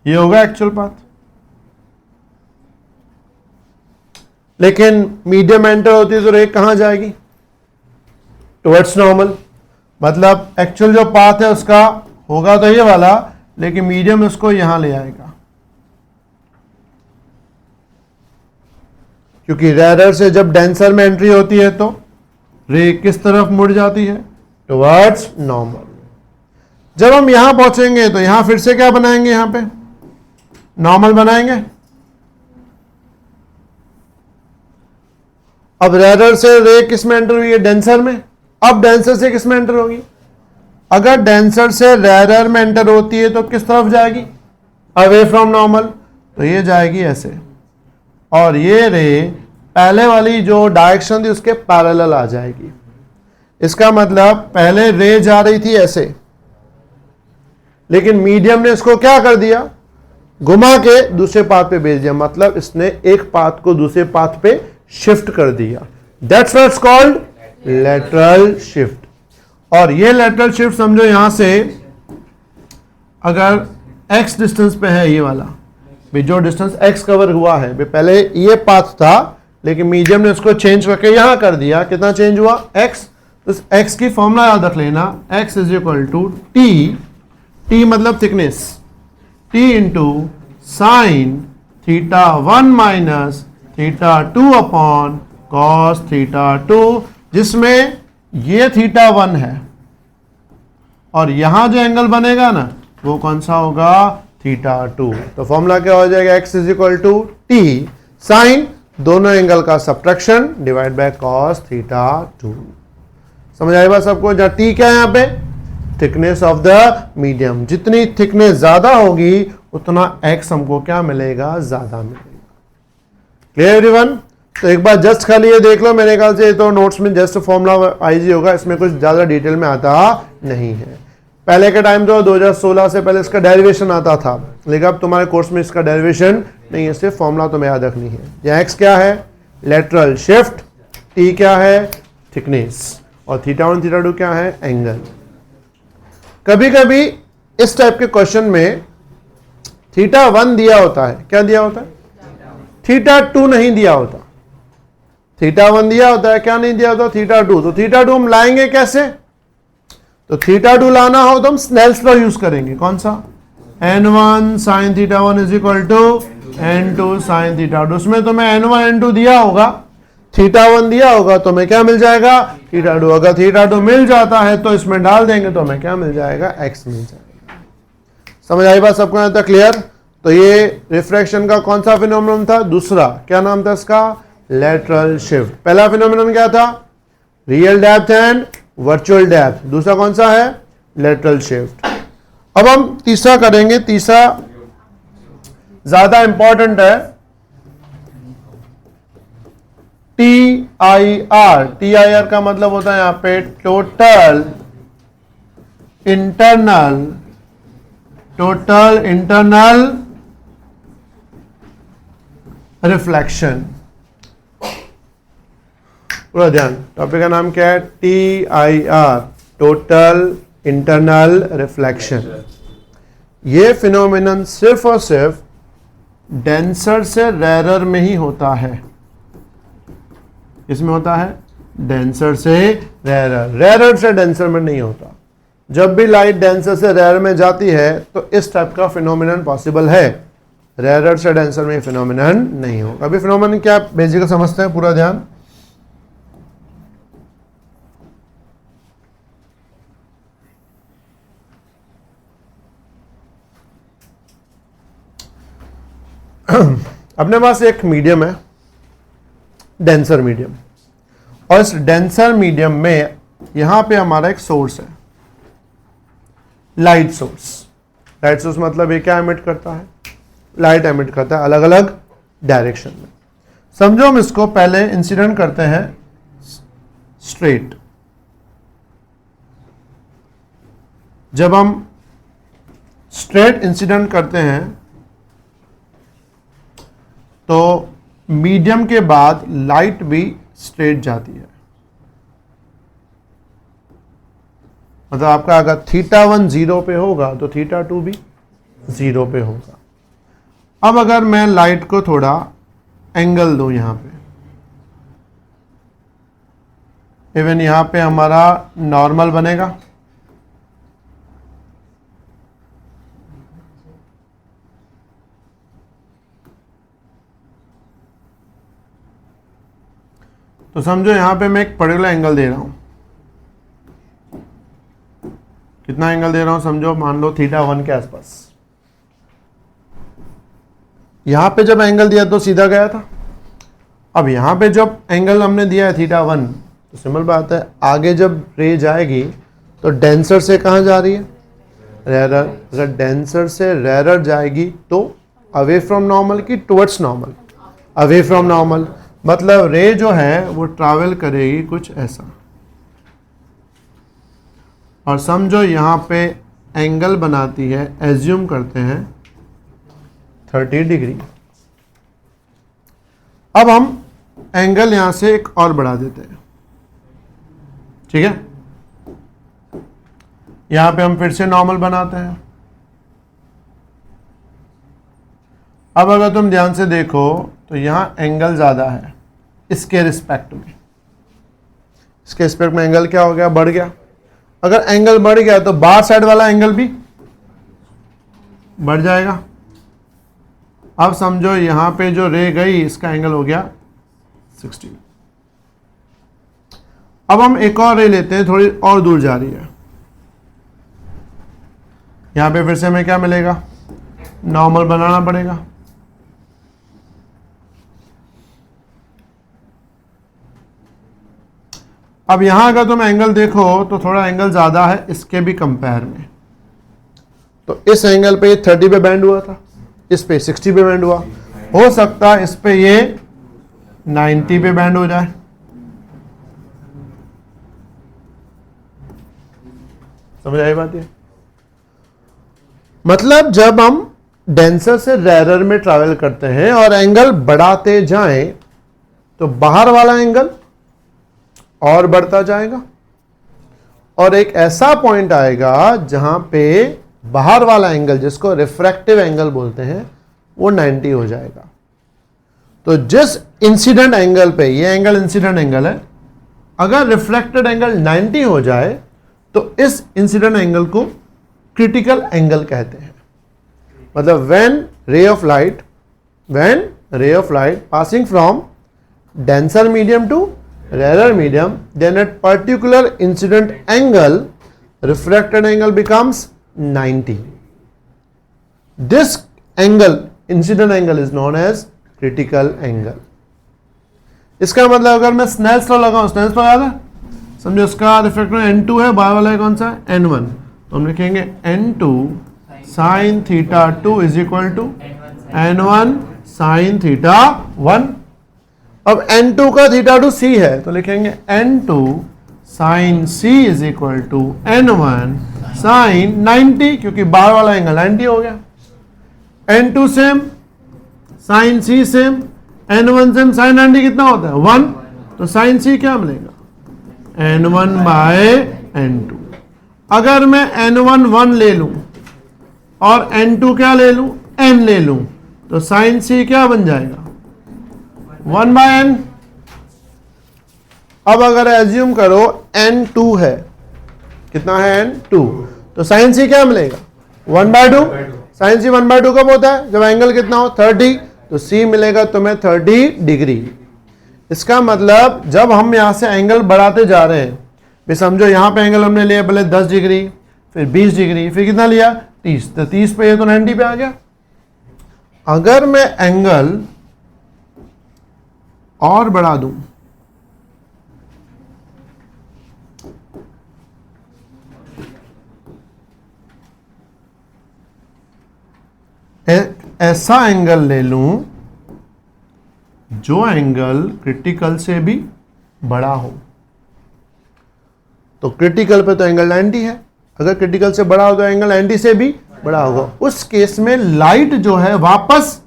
Speaker 1: ये होगा एक्चुअल पाथ। लेकिन मीडियम एंटर होती है तो रे कहां जाएगी, टुवर्ड्स नॉर्मल। मतलब एक्चुअल जो पाथ है उसका होगा तो ये वाला, लेकिन मीडियम उसको यहां ले आएगा, क्योंकि रेयर से जब डेंसर में एंट्री होती है तो रे किस तरफ मुड़ जाती है, टुवर्ड्स नॉर्मल। जब हम यहां पहुंचेंगे तो यहां फिर से क्या बनाएंगे, यहां पे नॉर्मल बनाएंगे। अब रेयर से रे किस में एंटर हुई है, डेंसर में। अब डेंसर से किस में एंटर होगी, अगर डेंसर से रेयर में एंटर होती है तो किस तरफ जाएगी, अवे फ्रॉम नॉर्मल, तो ये जाएगी ऐसे, और ये रे पहले वाली जो डायरेक्शन थी उसके पैरेलल आ जाएगी। इसका मतलब पहले रे जा रही थी ऐसे, लेकिन मीडियम ने इसको क्या कर दिया, घुमा के दूसरे पाथ पे भेज दिया। मतलब इसने एक पाथ को दूसरे पाथ पे शिफ्ट कर दिया। That's what's called lateral shift. और ये लेटरल शिफ्ट समझो यहां से अगर x डिस्टेंस पे है, ये वाला भी जो डिस्टेंस x कवर हुआ है, पहले ये पाथ था लेकिन मीडियम ने उसको चेंज करके यहां कर दिया। कितना चेंज हुआ, x। तो x की फॉर्मूला याद रख लेना, x is equal to t मतलब thickness, t into sine theta 1 minus theta 2 upon cos theta 2, जिसमें ये थीटा 1 है और यहां जो एंगल बनेगा ना वो कौन सा होगा, थीटा 2। तो फॉर्मूला क्या हो जाएगा, x is equal to T sine दोनों एंगल का subtraction divide by cos theta 2। समझ आई बात सबको। जहां टी क्या है यहां पे, थिकनेस ऑफ द मीडियम। जितनी थिकनेस ज्यादा होगी उतना x हमको क्या मिलेगा, ज्यादा मिलेगा। Clear everyone? तो एक बार जस्ट खाली ये देख लो, मेरे ख्याल से तो नोट्स में जस्ट फॉर्मूला आईजी होगा, इसमें कुछ ज्यादा डिटेल में आता नहीं है। पहले के टाइम तो 2016 से पहले इसका डेरिवेशन आता था, लेकिन अब तुम्हारे कोर्स में इसका डेरिवेशन नहीं है, सिर्फ फॉर्मूला तुम्हें याद रखनी है। यहाँ x क्या है, लेटरल शिफ्ट, t क्या है, थिकनेस, और थीटा 1 थीटा 2 क्या है, एंगल। कभी कभी इस टाइप के क्वेश्चन में थीटा 1 दिया होता है, क्या दिया होता है, थीटा 2 नहीं दिया होता। थीटा 1 दिया होता है, क्या नहीं दिया होता, थीटा 2। तो थीटा 2 हम लाएंगे कैसे, तो थीटा 2 लाना हो तो हम स्नेल्स लॉ यूज करेंगे। कौन सा, n1 sin theta 1 is equal to n2 sin theta 2। उसमें तुम्हें n1 n2 दिया होगा, थीटा 1 दिया होगा, तो हमें क्या मिल जाएगा, थीटा 2। अगर थीटा 2 मिल जाता है तो इसमें डाल देंगे तो हमें क्या मिल जाएगा, x मिल जाएगा। समझ आई बात सबको, यहां तक क्लियर? तो ये रिफ्रैक्शन का कौन सा फिनोमेनन था, दूसरा, क्या नाम था इसका, लेटरल शिफ्ट। पहला फिनोमेनन क्या था, real depth and virtual depth. दूसरा कौन सा है, लेटरल शिफ्ट। अब हम तीसरा करेंगे, तीसरा ज्यादा इंपॉर्टेंट है, TIR। TIR का मतलब होता है यहां पे टोटल इंटरनल रिफ्लेक्शन। पूरा ध्यान, टॉपिक का नाम क्या है, TIR, टोटल इंटरनल रिफ्लेक्शन। ये फिनोमिनन सिर्फ और सिर्फ डेंसर से रेरर में ही होता है। इसमें होता है डेंसर से रेरर, रेरर से डेंसर में नहीं होता। जब भी लाइट डेंसर से रेरर में जाती है तो इस टाइप का फिनोमिनन पॉसिबल है, रेरर से डेंसर में फिनोमिनन नहीं होगा। अभी फिनोमिनन क्या बेसिकली समझते हैं, पूरा ध्यान। अपने पास एक मीडियम है, डेंसर मीडियम, और इस डेंसर मीडियम में यहां पे हमारा एक सोर्स है, लाइट सोर्स। लाइट सोर्स मतलब ये क्या एमिट करता है, लाइट एमिट करता है अलग अलग डायरेक्शन में। समझो हम इसको पहले इंसिडेंट करते हैं स्ट्रेट, जब हम स्ट्रेट इंसिडेंट करते हैं तो मीडियम के बाद लाइट भी स्ट्रेट जाती है। मतलब आपका अगर θ1 0 पे होगा तो θ2 भी 0 पे होगा। अब अगर मैं लाइट को थोड़ा एंगल दूं यहां पे, इवन यहां पे हमारा नॉर्मल बनेगा, तो समझो यहां पे मैं एक पर्टिकुलर एंगल दे रहा हूं। कितना एंगल दे रहा हूं समझो, मान लो θ1 के आसपास। यहां पे जब एंगल दिया तो सीधा गया था। अब यहां पे जब एंगल हमने दिया है θ1, तो सिंपल बात है आगे जब रे जाएगी तो डेंसर से कहां जा रही है, रेरर। अगर डेंसर से रेरर जाएगी तो अवे फ्रॉम नॉर्मल की towards normal, away from normal. मतलब रे जो है वो ट्रैवल करेगी कुछ ऐसा। और समझो यहां पे एंगल बनाती है, एज्यूम करते हैं 30 डिग्री। अब हम एंगल यहां से एक और बढ़ा देते हैं, ठीक है। यहां पे हम फिर से नॉर्मल बनाते हैं। अब अगर तुम ध्यान से देखो तो यहां एंगल ज्यादा है इसके रिस्पेक्ट में। इसके रिस्पेक्ट में एंगल क्या हो गया, बढ़ गया। अगर एंगल बढ़ गया तो बाहर साइड वाला एंगल भी बढ़ जाएगा। अब समझो यहां पे जो रे गई इसका एंगल हो गया 60। अब हम एक और रे लेते हैं, थोड़ी और दूर जा रही है। यहां पे फिर से हमें क्या मिलेगा, नॉर्मल बनाना पड़ेगा। अब यहां अगर तुम एंगल देखो तो थोड़ा एंगल ज्यादा है इसके भी कंपेयर में। तो इस एंगल पे 30 पे बैंड हुआ था, इस पे 60 पे बैंड हुआ। हो सकता है इस पे ये 90 पे बैंड हो जाए। समझ आई बात ये? मतलब जब हम डेंसर से रेरर में ट्रैवल करते हैं और एंगल बढ़ाते जाएं तो बाहर वाला एंगल और बढ़ता जाएगा और एक ऐसा पॉइंट आएगा जहां पे बाहर वाला एंगल, जिसको रिफ्रैक्टिव एंगल बोलते हैं, वो 90 हो जाएगा। तो जिस इंसिडेंट एंगल पे, ये एंगल इंसिडेंट एंगल है, अगर रिफ्लेक्टेड एंगल 90 हो जाए तो इस इंसिडेंट एंगल को क्रिटिकल एंगल कहते हैं। मतलब when ray of light passing from denser medium to rarer medium, then at particular incident angle, refracted angle becomes 90. This angle, incident angle, is known as critical angle. इसका मतलब अगर मैं Snell's law लगाऊं, Snell's law याद है, समझो इसका refractor N2 है, बाहर वाला है कौन सा, N1, तो हम लिखेंगे N2 sin θ2 is equal to N1 sin θ1। अब N2 का θ2 C है तो लिखेंगे N2 sin C is equal to N1 sin 90, क्योंकि बाहर वाला एंगल 90 हो गया। N2 same, sin C same, N1 same, sin 90 कितना होता है 1, तो sin C क्या मिलेगा N1 बाय N2। अगर मैं N1 1 ले लूं और N2 क्या ले लूं, N ले लूं, तो sin C क्या बन जाएगा 1 बाय N। अब अगर एज्यूम करो N2 है, कितना है N2, तो sin C क्या मिलेगा 1 बाय 2। sin C 1 बाय 2 कब होता है, जब एंगल कितना हो 30, तो C मिलेगा तुम्हें 30 डिग्री। इसका मतलब जब हम यहां से एंगल बढ़ाते जा रहे हैं, भी समझो यहां पे एंगल हमने लिया पहले 10 डिग्री, फिर 20 डिग्री, फिर कितना लिया 30, तो 30 पे ये तो 90 पे आ गया। अगर मैं एंगल और बढ़ा दूं, ऐसा एंगल ले लूं जो एंगल क्रिटिकल से भी बड़ा हो, तो क्रिटिकल पे तो एंगल 90 है, अगर क्रिटिकल से बड़ा हो तो एंगल 90 से भी बड़ा होगा। उस केस में लाइट जो है वापस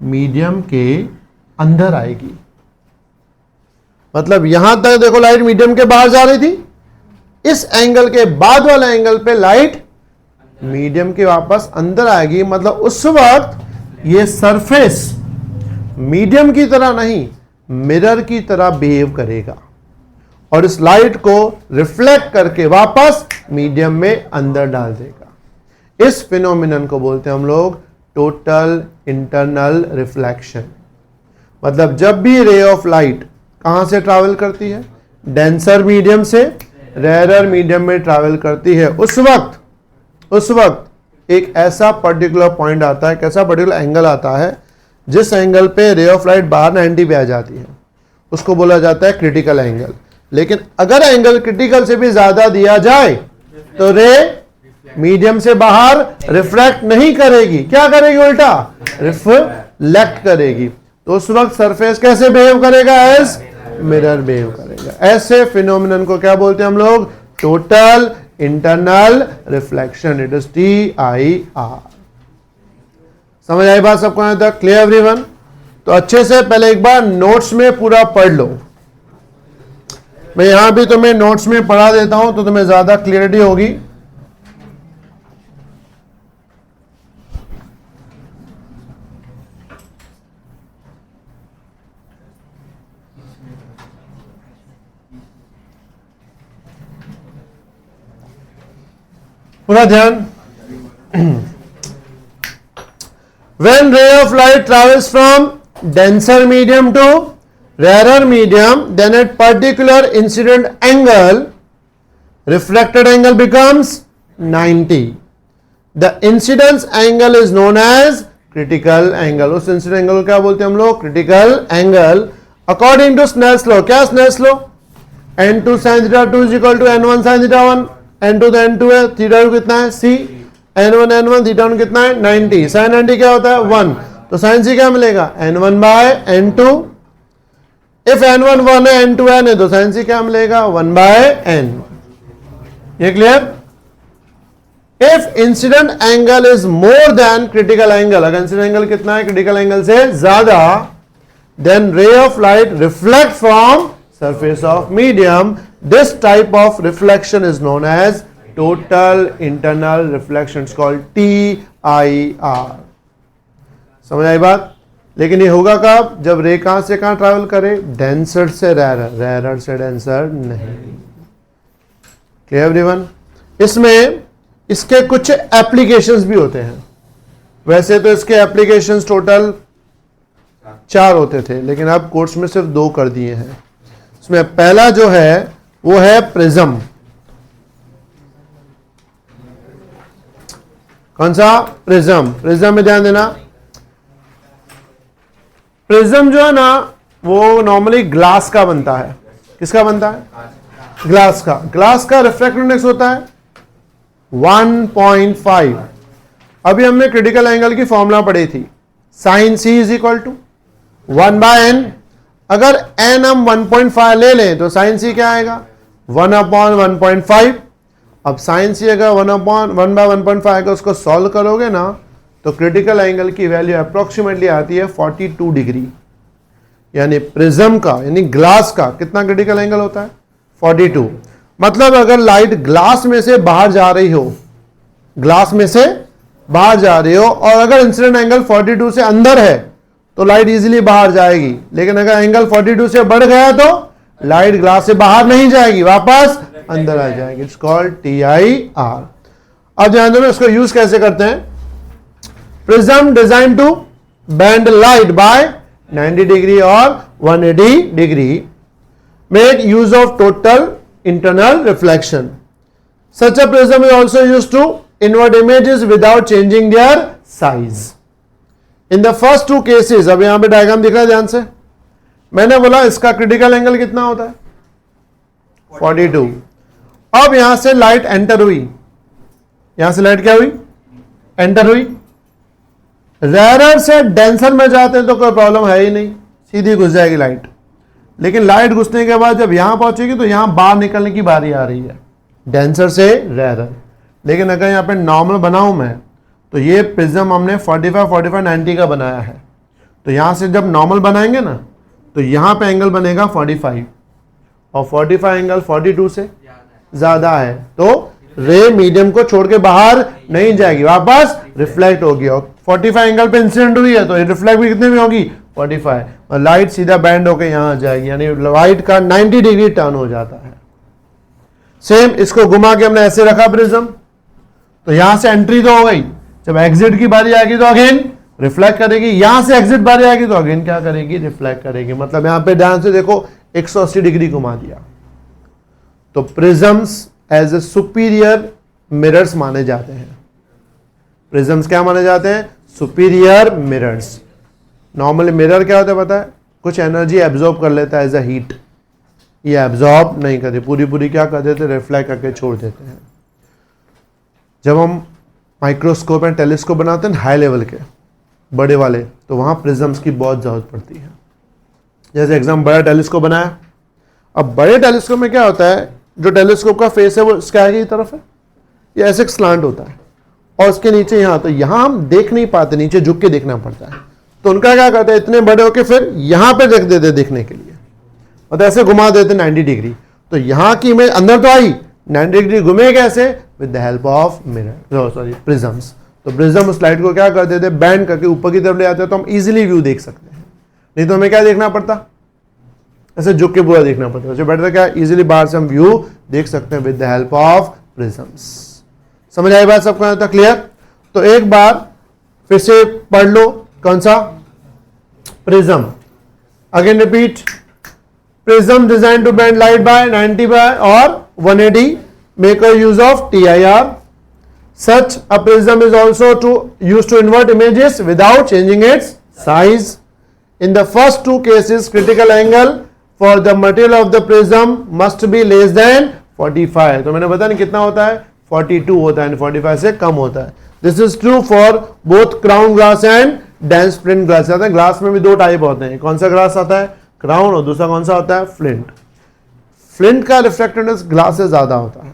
Speaker 1: मीडियम के अंदर आएगी। मतलब यहां तक देखो लाइट मीडियम के बाहर जा रही थी, इस एंगल के बाद वाले एंगल पे लाइट मीडियम के वापस अंदर आएगी। मतलब उस वक्त ये सरफेस मीडियम की तरह नहीं, मिरर की तरह बिहेव करेगा और इस लाइट को रिफ्लेक्ट करके वापस मीडियम में अंदर डाल देगा। इस फिनोमिनन को बोलते हैं हम लोग टोटल इंटरनल रिफ्लेक्शन। मतलब जब भी रे ऑफ लाइट कहां से ट्रैवल करती है, डेंसर मीडियम से रेयरर मीडियम में ट्रैवल करती है, उस वक्त एक ऐसा पर्टिकुलर पॉइंट आता है, कैसा पर्टिकुलर एंगल आता है जिस एंगल पे रे ऑफ लाइट बाहर 90 पे आ जाती है, उसको बोला जाता है क्रिटिकल एंगल। लेकिन अगर एंगल क्रिटिकल से भी ज्यादा दिया जाए तो रे मीडियम से बाहर रिफ्रैक्ट नहीं करेगी, क्या करेगी, उल्टा रिफ्लेक्ट करेगी। तो उस वक्त सरफेस कैसे बिहेव करेगा, एज मिरर बिहेव करेगा। ऐसे फिनोमिनन को क्या बोलते हैं हम लोग, total internal reflection. It is TIR। समझ आई बात सबको यहां तक, क्लियर एवरीवन? तो अच्छे से पहले एक बार नोट्स में पूरा पढ़ लो। मैं यहां भी तुम्हें नोट्स में पढ़ा देता हूं तो तुम्हें ज्यादा क्लियरिटी होगी। पूरा ध्यान। When ray of light travels from denser medium to rarer medium, then at particular incident angle, refracted angle becomes 90. The incidence angle is known as critical angle. उस incident angle को क्या बोलते हैं हम लोग, critical angle. According to Snell's law, क्या Snell's law? N2 sin theta 2 is equal to N1 sin theta 1. N2 तो N2 है, थीटा 2 कितना है C, N1 N1 थीटा 1 कितना है 90, sin 90 क्या होता है 1, तो sin C क्या मिलेगा N1 bye N2। If N1 1 है N2 N है तो sin C क्या मिलेगा 1 बाय N। ये clear? If incident angle is more than critical angle, अगर इंसिडेंट एंगल कितना है क्रिटिकल एंगल से ज्यादा, then ray of light reflect from surface of medium. This type of reflection is known as total internal reflection. It's called TIR. समझ आई बात? लेकिन ये होगा कब, जब रे कहां से कहां ट्रैवल करे, डेंसर से रेरर, रेरर से डेंसर नहीं। Clear everyone? इसमें इसके कुछ एप्लीकेशंस भी होते हैं। वैसे तो इसके एप्लीकेशंस टोटल 4 होते थे, लेकिन अब कोर्स में सिर्फ 2 कर दिए हैं। इसमें पहला जो है वो है प्रिज्म। कौन सा? प्रिज्म। प्रिज्म में ध्यान देना, प्रिज्म जो है ना वो नॉर्मली ग्लास का बनता है। किसका बनता है? ग्लास का। ग्लास का रिफ्रैक्टिव इंडेक्स होता है 1.5। अभी हमने क्रिटिकल एंगल की फॉर्मूला पढ़ी थी, sin C is equal to 1 by n। अगर n हम 1.5 ले लें तो sin C क्या आएगा 1/1.5। अब sin C अगर 1/1 आएगा, उसको सॉल्व करोगे ना तो क्रिटिकल एंगल की वैल्यू अप्रोक्सीमेटली आती है 42 डिग्री। यानी प्रिज्म का यानी ग्लास का कितना क्रिटिकल एंगल होता है 42। मतलब अगर लाइट ग्लास में से बाहर जा रही हो, ग्लास में से बाहर जा रही हो और अगर इंसिडेंट एंगल 42 से अंदर है तो लाइट इजीली बाहर जाएगी। लेकिन अगर एंगल 42 से बढ़ गया तो लाइट ग्लास से बाहर नहीं जाएगी, वापस अंदर आ जाएगी। It's called TIR। अब ध्यान दो इसको यूज कैसे करते हैं। Prism design to bend light by 90 degree और 180 degree, make use of total internal reflection. Such a prism is also use to invert images without changing their size. In the first 2 cases, अब यहां पे diagram दिख रहा है ध्यान से, मैंने बोला इसका क्रिटिकल एंगल कितना होता है 42। अब यहां से लाइट एंटर हुई, यहां से लाइट क्या हुई एंटर हुई। रेयरर से डेंसर में जाते हैं तो कोई प्रॉब्लम है ही नहीं, सीधी घुस जाएगी लाइट। लेकिन लाइट घुसने के बाद जब यहां पहुंचेगी तो यहां बाहर निकलने की बारी आ रही है। डेंसर से रेयर। लेकिन अगर यहाँ पे नॉर्मल बनाऊं मैं, तो ये प्रिज्म हमने 45, 45, 90 का बनाया है। तो यहाँ से जब नॉर्मल बनाएंगे ना, तो यहाँ पे एंगल बनेगा 45 और 45 एंगल 42 से ज़्यादा है, तो रे मीडियम को छोड़ के बाहर नहीं जाएगी, वापस रिफ्लेक्ट होगी। और 45 एंगल पे इंसिडेंट हुई है तो रिफ्लेक्ट भी कितने में होगी 45, और लाइट सीधा बैंड होकर यहाँ आ जाएगी, यानी लाइट का 90 डिग्री टर्न हो जाता है। सेम इसको घुमा के हमने ऐसे रखा प्रिज्म, तो यहां से एंट्री तो हो गई, जब एग्जिट की बारी आएगी तो अगेन रिफ्लेक्ट करेगी, यहां से एग्जिट बारी आएगी तो अगेन क्या करेगी, रिफ्लेक्ट करेगी। मतलब यहां पे ध्यान से देखो 180 डिग्री घुमा दिया। तो prisms as a superior mirrors माने जाते हैं। प्रिज्म्स क्या माने जाते हैं, सुपीरियर मिरर्स। नॉर्मली मिरर क्या होता है पता है, कुछ एनर्जी एब्जॉर्ब कर लेता है एज अ हीट, ये एब्जॉर्ब नहीं करते, पूरी क्या कर देते, रिफ्लेक्ट करके छोड़ देते हैं। जब हम माइक्रोस्कोप एंड टेलीस्कोप बनाते हैं हाई लेवल के बड़े वाले, तो वहाँ प्रिज्म्स की बहुत ज़रूरत पड़ती है। जैसे एग्जाम बड़ा टेलीस्कोप बनाया, अब बड़े टेलीस्कोप में क्या होता है, जो टेलीस्कोप का फेस है वो स्काई की तरफ है, ये ऐसे स्लांट होता है और उसके नीचे यहाँ, तो यहाँ हम देख नहीं पाते, नीचे झुक के देखना पड़ता है। तो उनका क्या करते हैं, इतने बड़े होके फिर यहाँ पे रख देते देखने के लिए, और ऐसे घुमा देते 90 डिग्री। तो यहाँ की इमेज अंदर तो आई, 90 डिग्री घूमे कैसे, with the help of mirror, sorry prisms. तो प्रिज्म उस लाइट को क्या कर देते, बैंड करके ऊपर की तरफ ले आते हैं, तो हम इजीली व्यू देख सकते हैं। नहीं तो हमें क्या देखना पड़ता, ऐसे झुक के पूरा देखना पड़ता है। बेटर क्या, इजीली बाहर से हम व्यू देख सकते हैं with the help of prisms. समझ आई बात सबको यहाँ तक क्लियर? तो एक बार फिर से पढ़ लो, कौन सा, prism. Again repeat, prism designed to bend light by 90 by or 180, make a use of TIR. Such a prism is also used to invert images without changing its size. In the first two cases, critical angle for the material of the prism must be less than 45. तो मैंने बताया नहीं कितना होता है, 42 होता है, 45 से कम होता है। This is true for both crown glass and dense flint glass. Glass में भी दो टाइप होते हैं, कौन सा ग्लास आता है, क्राउन, और दूसरा कौन सा होता है, फ्लिंट। फ्लिंट का रिफ्लेक्टिवनेस ग्लास से ज्यादा होता है,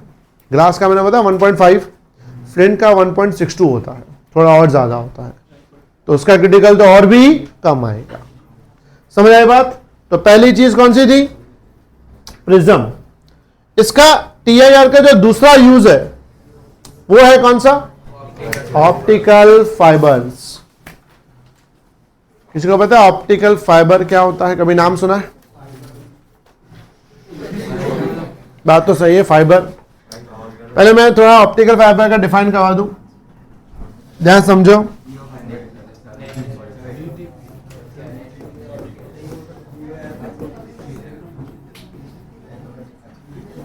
Speaker 1: ग्लास का मैंने बताया 1.5, फ्लिंट का 1.62 होता है, थोड़ा और ज्यादा होता है, तो उसका क्रिटिकल तो और भी कम आएगा। समझ आई बात? तो पहली चीज कौन सी थी, प्रिज्म। इसका TIR का जो दूसरा यूज है वो है कौन सा, ऑप्टिकल फाइबर्स। किसी को पता है ऑप्टिकल फाइबर क्या होता है, कभी नाम सुना है? बात तो सही है, फाइबर। पहले मैं थोड़ा ऑप्टिकल फाइबर का डिफाइन करवा दूं, ध्यान समझो।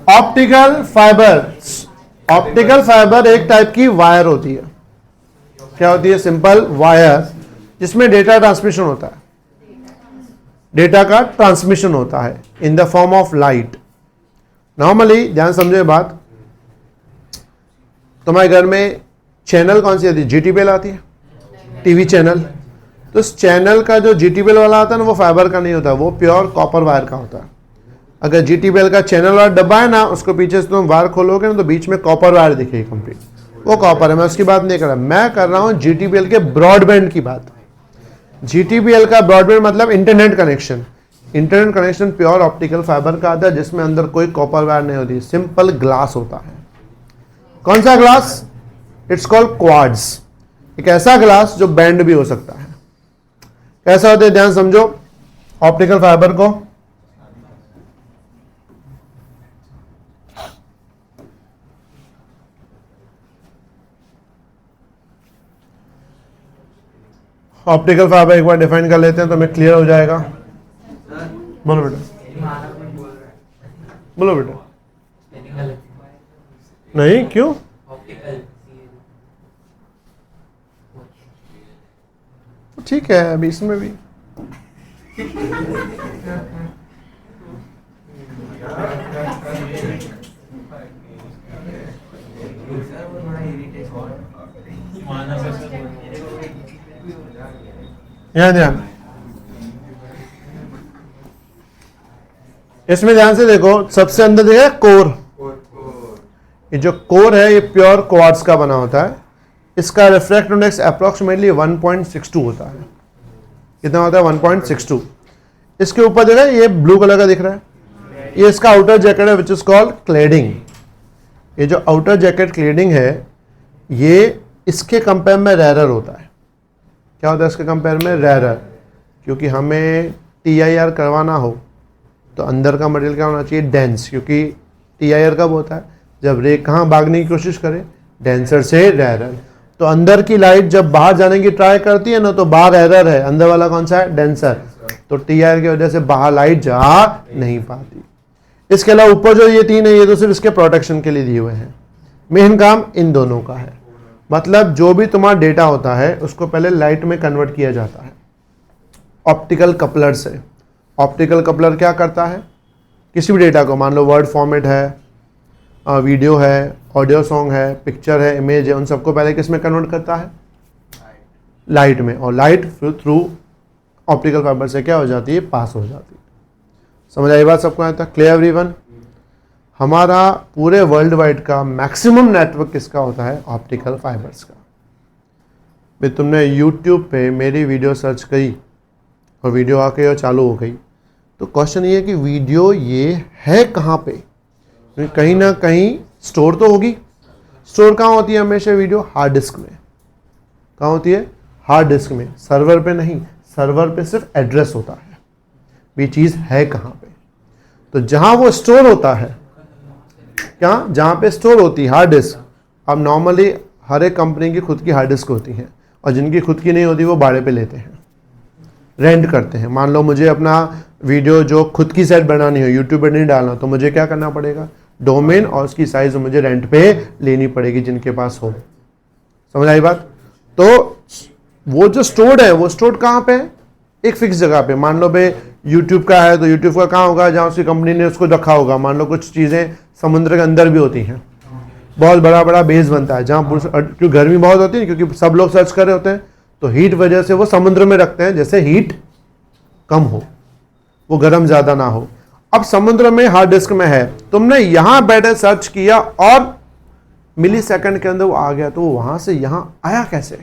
Speaker 1: ऑप्टिकल फाइबर एक टाइप की वायर होती है। क्या होती है, सिंपल वायर जिसमें डेटा ट्रांसमिशन होता है, डेटा का ट्रांसमिशन होता है in the form of light. Normally ध्यान समझे बात, तुम्हारे घर में चैनल कौन सी आती है, GTPL आती है, टीवी चैनल। तो इस चैनल का जो GTPL वाला आता है ना, वो फाइबर का नहीं होता, वो प्योर कॉपर वायर का होता है। अगर GTPL का चैनल वाला डब्बा है ना, उसको पीछे से तुम वायर खोलोगे ना, तो बीच में कॉपर वायर दिखेगी कंप्लीट, वो कॉपर है। मैं उसकी बात नहीं कर रहा, मैं कर रहा हूं GTPL के ब्रॉडबैंड की बात। GTPL का ब्रॉडबैंड मतलब internet connection. Internet connection pure optical fibre का आता है, जिसमें अंदर कोई कॉपर वायर नहीं होती, सिंपल ग्लास होता है। कौन सा ग्लास, इट्स कॉल्ड क्वार्ट्ज। एक ऐसा ग्लास जो बैंड भी हो सकता है। कैसा होता है, ध्यान समझो ऑप्टिकल फाइबर को। ऑप्टिकल फाइबर एक बार डिफाइन कर लेते हैं तो हमें क्लियर हो जाएगा। बोलो बेटा, बोलो बेटा। नहीं, क्यों? ठीक है, अभी इसमें भी ध्यान, इसमें ध्यान से देखो, सबसे अंदर देखा कोर, ये जो कोर है ये प्योर क्वार्ट्ज का बना होता है। इसका रिफ्रैक्टिव इंडेक्स अप्रॉक्सीमेटली 1.62 होता है। कितना होता है? 1.62। इसके ऊपर देखा ये ब्लू कलर का दिख रहा है, ये इसका आउटर जैकेट है विच इज कॉल्ड क्लेडिंग। ये जो आउटर जैकेट क्लेडिंग है ये इसके कंपेयर में रेयर होता है। क्या होता है इसके कंपेयर में? रेयर। क्योंकि हमें TIR करवाना हो तो अंदर का मटेरियल क्या होना चाहिए? डेंस। क्योंकि TIR कब होता है? जब रे कहाँ भागने की कोशिश करे? डेंसर से रेयर। तो अंदर की लाइट जब बाहर जाने की ट्राई करती है ना तो बाहर एरर है, अंदर वाला कौन सा है? डेंसर। तो TIR की वजह से बाहर लाइट जा नहीं पाती। इसके अलावा ऊपर जो ये तीन है ये तो सिर्फ इसके प्रोटेक्शन के लिए दिए हुए हैं। मेन काम इन दोनों का है। मतलब जो भी तुम्हारा डेटा होता है उसको पहले लाइट में कन्वर्ट किया जाता है ऑप्टिकल कपलर से। ऑप्टिकल कपलर क्या करता है? किसी भी डेटा को, मान लो वर्ड फॉर्मेट है, वीडियो है, ऑडियो सॉन्ग है, पिक्चर है, इमेज है, उन सबको पहले किस में कन्वर्ट करता है? लाइट में। और लाइट थ्रू ऑप्टिकल फाइबर से क्या हो जाती है? पास हो जाती है। समझ आई बात सबको? आता क्लियर एवरीवन? हमारा पूरे वर्ल्ड वाइड का मैक्सिमम नेटवर्क किसका होता है? ऑप्टिकल फाइबर्स का। भाई तुमने यूट्यूब पे मेरी वीडियो सर्च करी और वीडियो आके और चालू हो गई, तो क्वेश्चन ये है कि वीडियो ये है कहाँ पे? कहीं ना कहीं स्टोर तो होगी। स्टोर कहाँ होती है हमेशा वीडियो? हार्ड डिस्क में। कहाँ होती है? हार्ड डिस्क में। सर्वर पे नहीं, सर्वर पे सिर्फ एड्रेस होता है, ये चीज़ है कहाँ पे? तो जहाँ वो स्टोर होता है, क्या? जहाँ पे स्टोर होती है हार्ड डिस्क। अब नॉर्मली हर एक कंपनी की खुद की हार्ड डिस्क होती है और जिनकी खुद की नहीं होती वो भाड़े पे लेते हैं, रेंट करते हैं। मान लो मुझे अपना वीडियो जो खुद की साइट बनानी हो, यूट्यूब पर नहीं डालना, तो मुझे क्या करना पड़ेगा? डोमेन और उसकी साइज मुझे रेंट पे लेनी पड़ेगी जिनके पास हो। समझ आई बात? तो वो जो स्टोर्ड है वो स्टोर्ड कहाँ पे है? एक फिक्स जगह पे। मान लो भाई यूट्यूब का है तो यूट्यूब का कहाँ होगा? जहाँ उसकी कंपनी ने उसको रखा होगा। मान लो कुछ चीज़ें समुद्र के अंदर भी होती हैं, बहुत बड़ा बड़ा बेस बनता है जहाँ, क्योंकि गर्मी बहुत होती है, क्योंकि सब लोग सर्च कर रहे होते हैं, तो हीट वजह से वो समुद्र में रखते हैं, जैसे हीट कम हो, वो गर्म ज़्यादा ना हो। अब समुद्र में हार्ड डिस्क में है, तुमने यहां बैठे सर्च किया और मिली सेकंड के अंदर वो आ गया, तो वो वहां से यहां आया कैसे?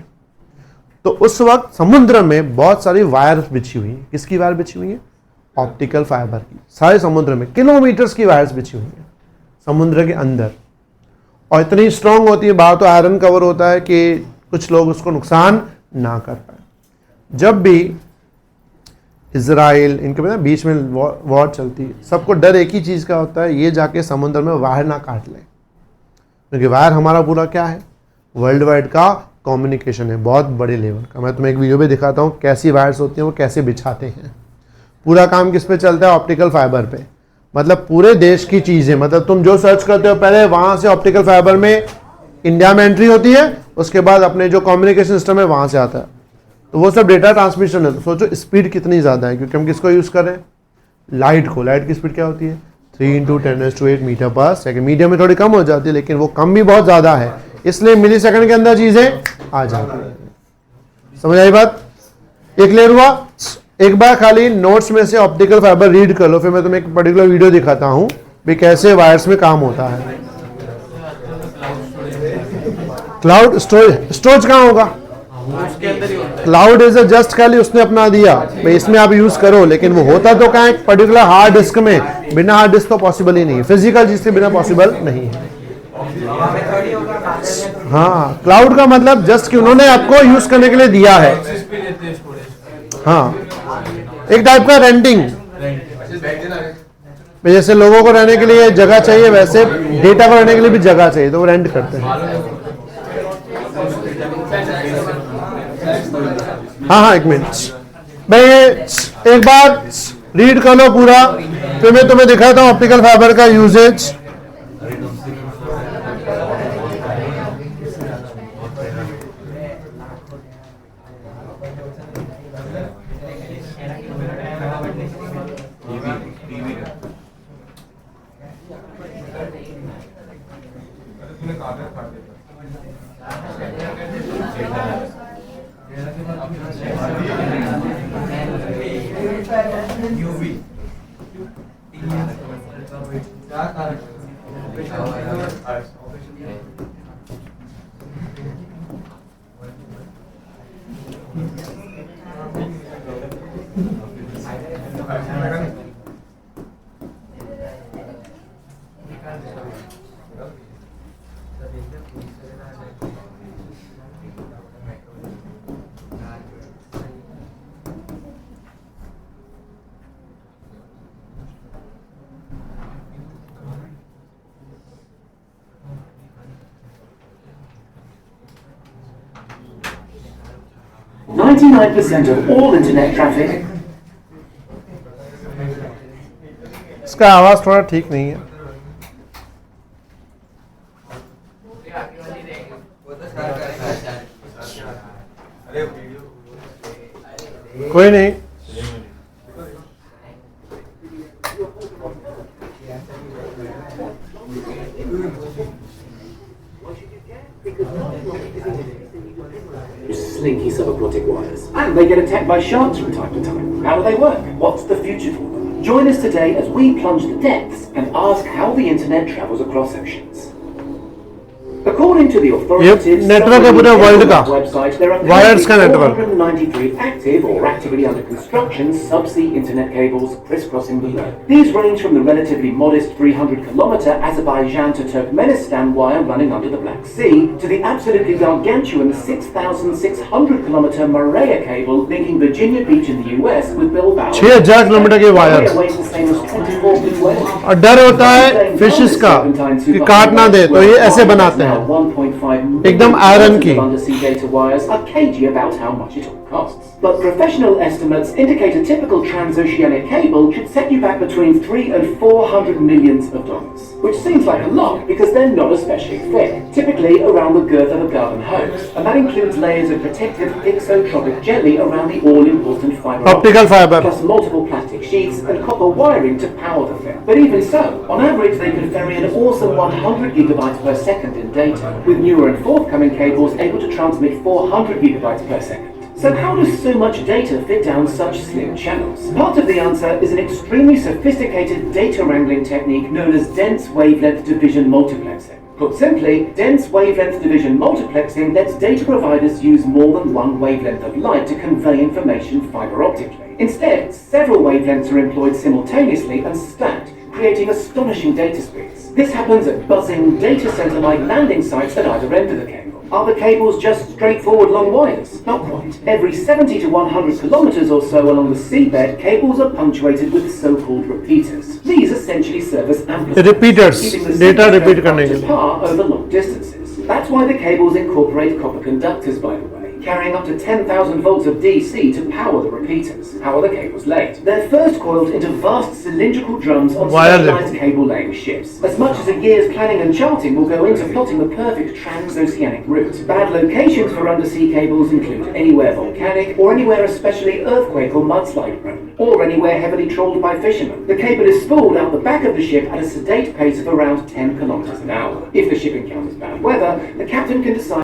Speaker 1: तो उस वक्त समुद्र में बहुत सारी वायर बिछी हुई है। किसकी वायर बिछी हुई है? ऑप्टिकल फाइबर की। सारे समुद्र में किलोमीटर्स की वायर्स बिछी हुई है समुद्र के अंदर, और इतनी स्ट्रांग होती है, बाहर तो आयरन कवर होता है कि कुछ लोग उसको नुकसान ना कर पाए। जब भी इजराइल इनके बीच में वॉर चलती है, सबको डर एक ही चीज़ का होता है, ये जाके समुद्र में वायर ना काट लें, क्योंकि वायर हमारा पूरा क्या है? वर्ल्ड वाइड का कम्युनिकेशन है, बहुत बड़े लेवल का। मैं तुम्हें एक वीडियो में दिखाता हूँ कैसी वायर्स होती हैं, वो कैसे बिछाते हैं। पूरा काम किस पे चलता है? ऑप्टिकल फाइबर पे। मतलब पूरे देश की चीज़ें, मतलब तुम जो सर्च करते हो पहले वहाँ से ऑप्टिकल फाइबर में इंडिया में एंट्री होती है, उसके बाद अपने जो कम्युनिकेशन सिस्टम है वहाँ से आता है, तो वो सब डेटा ट्रांसमिशन है। तो सोचो स्पीड कितनी ज़्यादा है, क्योंकि हम किसको यूज़ कर रहे हैं? लाइट को। लाइट की स्पीड क्या होती है? 3 × 10⁸ मीटर पर सेकेंड। मीडियम में थोड़ी कम हो जाती है, लेकिन वो कम भी बहुत ज़्यादा है, इसलिए मिली सेकंड के अंदर चीज़ें आ जाती है। समझ आई बात? ये क्लियर हुआ? एक बार खाली नोट्स में से ऑप्टिकल फाइबर रीड कर लो, फिर मैं तुम्हें एक पर्टिकुलर वीडियो दिखाता हूँ भी कैसे वायर्स में काम होता है। क्लाउड स्टोरेज कहाँ होगा? क्लाउड इज जस्ट खाली उसने अपना दिया भाई इसमें आप यूज करो, लेकिन वो होता तो क्या एक पर्टिकुलर हार्ड डिस्क में। बिना हार्ड डिस्क तो पॉसिबल ही नहीं है, फिजिकल चीज से बिना पॉसिबल नहीं है। हाँ, क्लाउड का मतलब जस्ट कि उन्होंने आपको यूज करने के लिए दिया है। हाँ, एक टाइप का रेंटिंग, जैसे लोगों को रहने के लिए जगह चाहिए, वैसे डेटा को रहने के लिए भी जगह चाहिए, तो वो रेंट करते हैं। हाँ, एक मिनट भाई, एक बार रीड कर लो पूरा, फिर मैं तुम्हें दिखाता हूँ ऑप्टिकल फाइबर का usage.
Speaker 2: 99% of all internet traffic.
Speaker 1: इसका आवाज थोड़ा ठीक नहीं है. कोई नहीं.
Speaker 2: Slinky subaquatic wires. And they get attacked by sharks from time to time. How do they work? What's the future for them? Join us today as we plunge the depths and ask how the internet travels across oceans. According to the authorities,
Speaker 1: network है पूरे world का.
Speaker 2: website, there are
Speaker 1: Wires का network.
Speaker 2: 493 active or actively under construction subsea internet cables crisscrossing the globe. These range from the relatively modest 300-kilometer Azerbaijan to Turkmenistan wire running under the Black Sea to the absolutely gargantuan 6,600-kilometer Maria cable linking Virginia Beach in the US with Bilbao.
Speaker 1: 6,000 kilometre के wire.
Speaker 2: weighs the same as 24 blue whales.
Speaker 1: और डर होता है fishes का कि काट ना दे, तो ये ऐसे बनाते हैं.
Speaker 2: 1.5
Speaker 1: एकदम आयरन की.
Speaker 2: undersea data wires are cagey about how much it all costs. But professional estimates indicate a typical transoceanic cable should set you back between 300 and 400 millions of dollars, which seems like a lot because they're not especially thick, typically around the girth of a garden hose, and that includes layers of protective exotropic jelly around the all-important fiber
Speaker 1: Optical fiber.
Speaker 2: plus multiple plastic sheets and copper wiring to power the thing. But even so, on average they can ferry an awesome 100 gigabytes per second in data, with newer and forthcoming cables able to transmit 400 gigabytes per second. So how does so much data fit down such slim channels? Part of the answer is an extremely sophisticated data wrangling technique known as dense wavelength division multiplexing. Put simply, dense wavelength division multiplexing lets data providers use more than one wavelength of light to convey information fiber optically. Instead, several wavelengths are employed simultaneously and stacked, creating astonishing data speeds. This happens at buzzing data center-like landing sites at either end of the cable. Are the cables just straightforward long wires? Not quite. Every 70 to 100 kilometers or so along the seabed, cables are punctuated with so-called repeaters. These essentially serve as amplifiers,
Speaker 1: Repeaters,
Speaker 2: keeping the
Speaker 1: data
Speaker 2: signal
Speaker 1: repeat
Speaker 2: up
Speaker 1: करने के
Speaker 2: to
Speaker 1: लिए.
Speaker 2: par over long distances. That's why the cables incorporate copper conductors, by the way, carrying up to 10,000 volts of DC to power the repeaters. How are the cables laid? They're first coiled into vast cylindrical drums on specialized cable-laying ships. As much as a year's planning and charting will go into plotting the perfect transoceanic route. Bad locations for undersea cables include anywhere volcanic, or anywhere especially earthquake or mudslide prone, or anywhere heavily trawled by fishermen. The cable is spooled out the back of the ship at a sedate pace of around 10 kilometers an hour. If the ship encounters bad weather, the captain can decide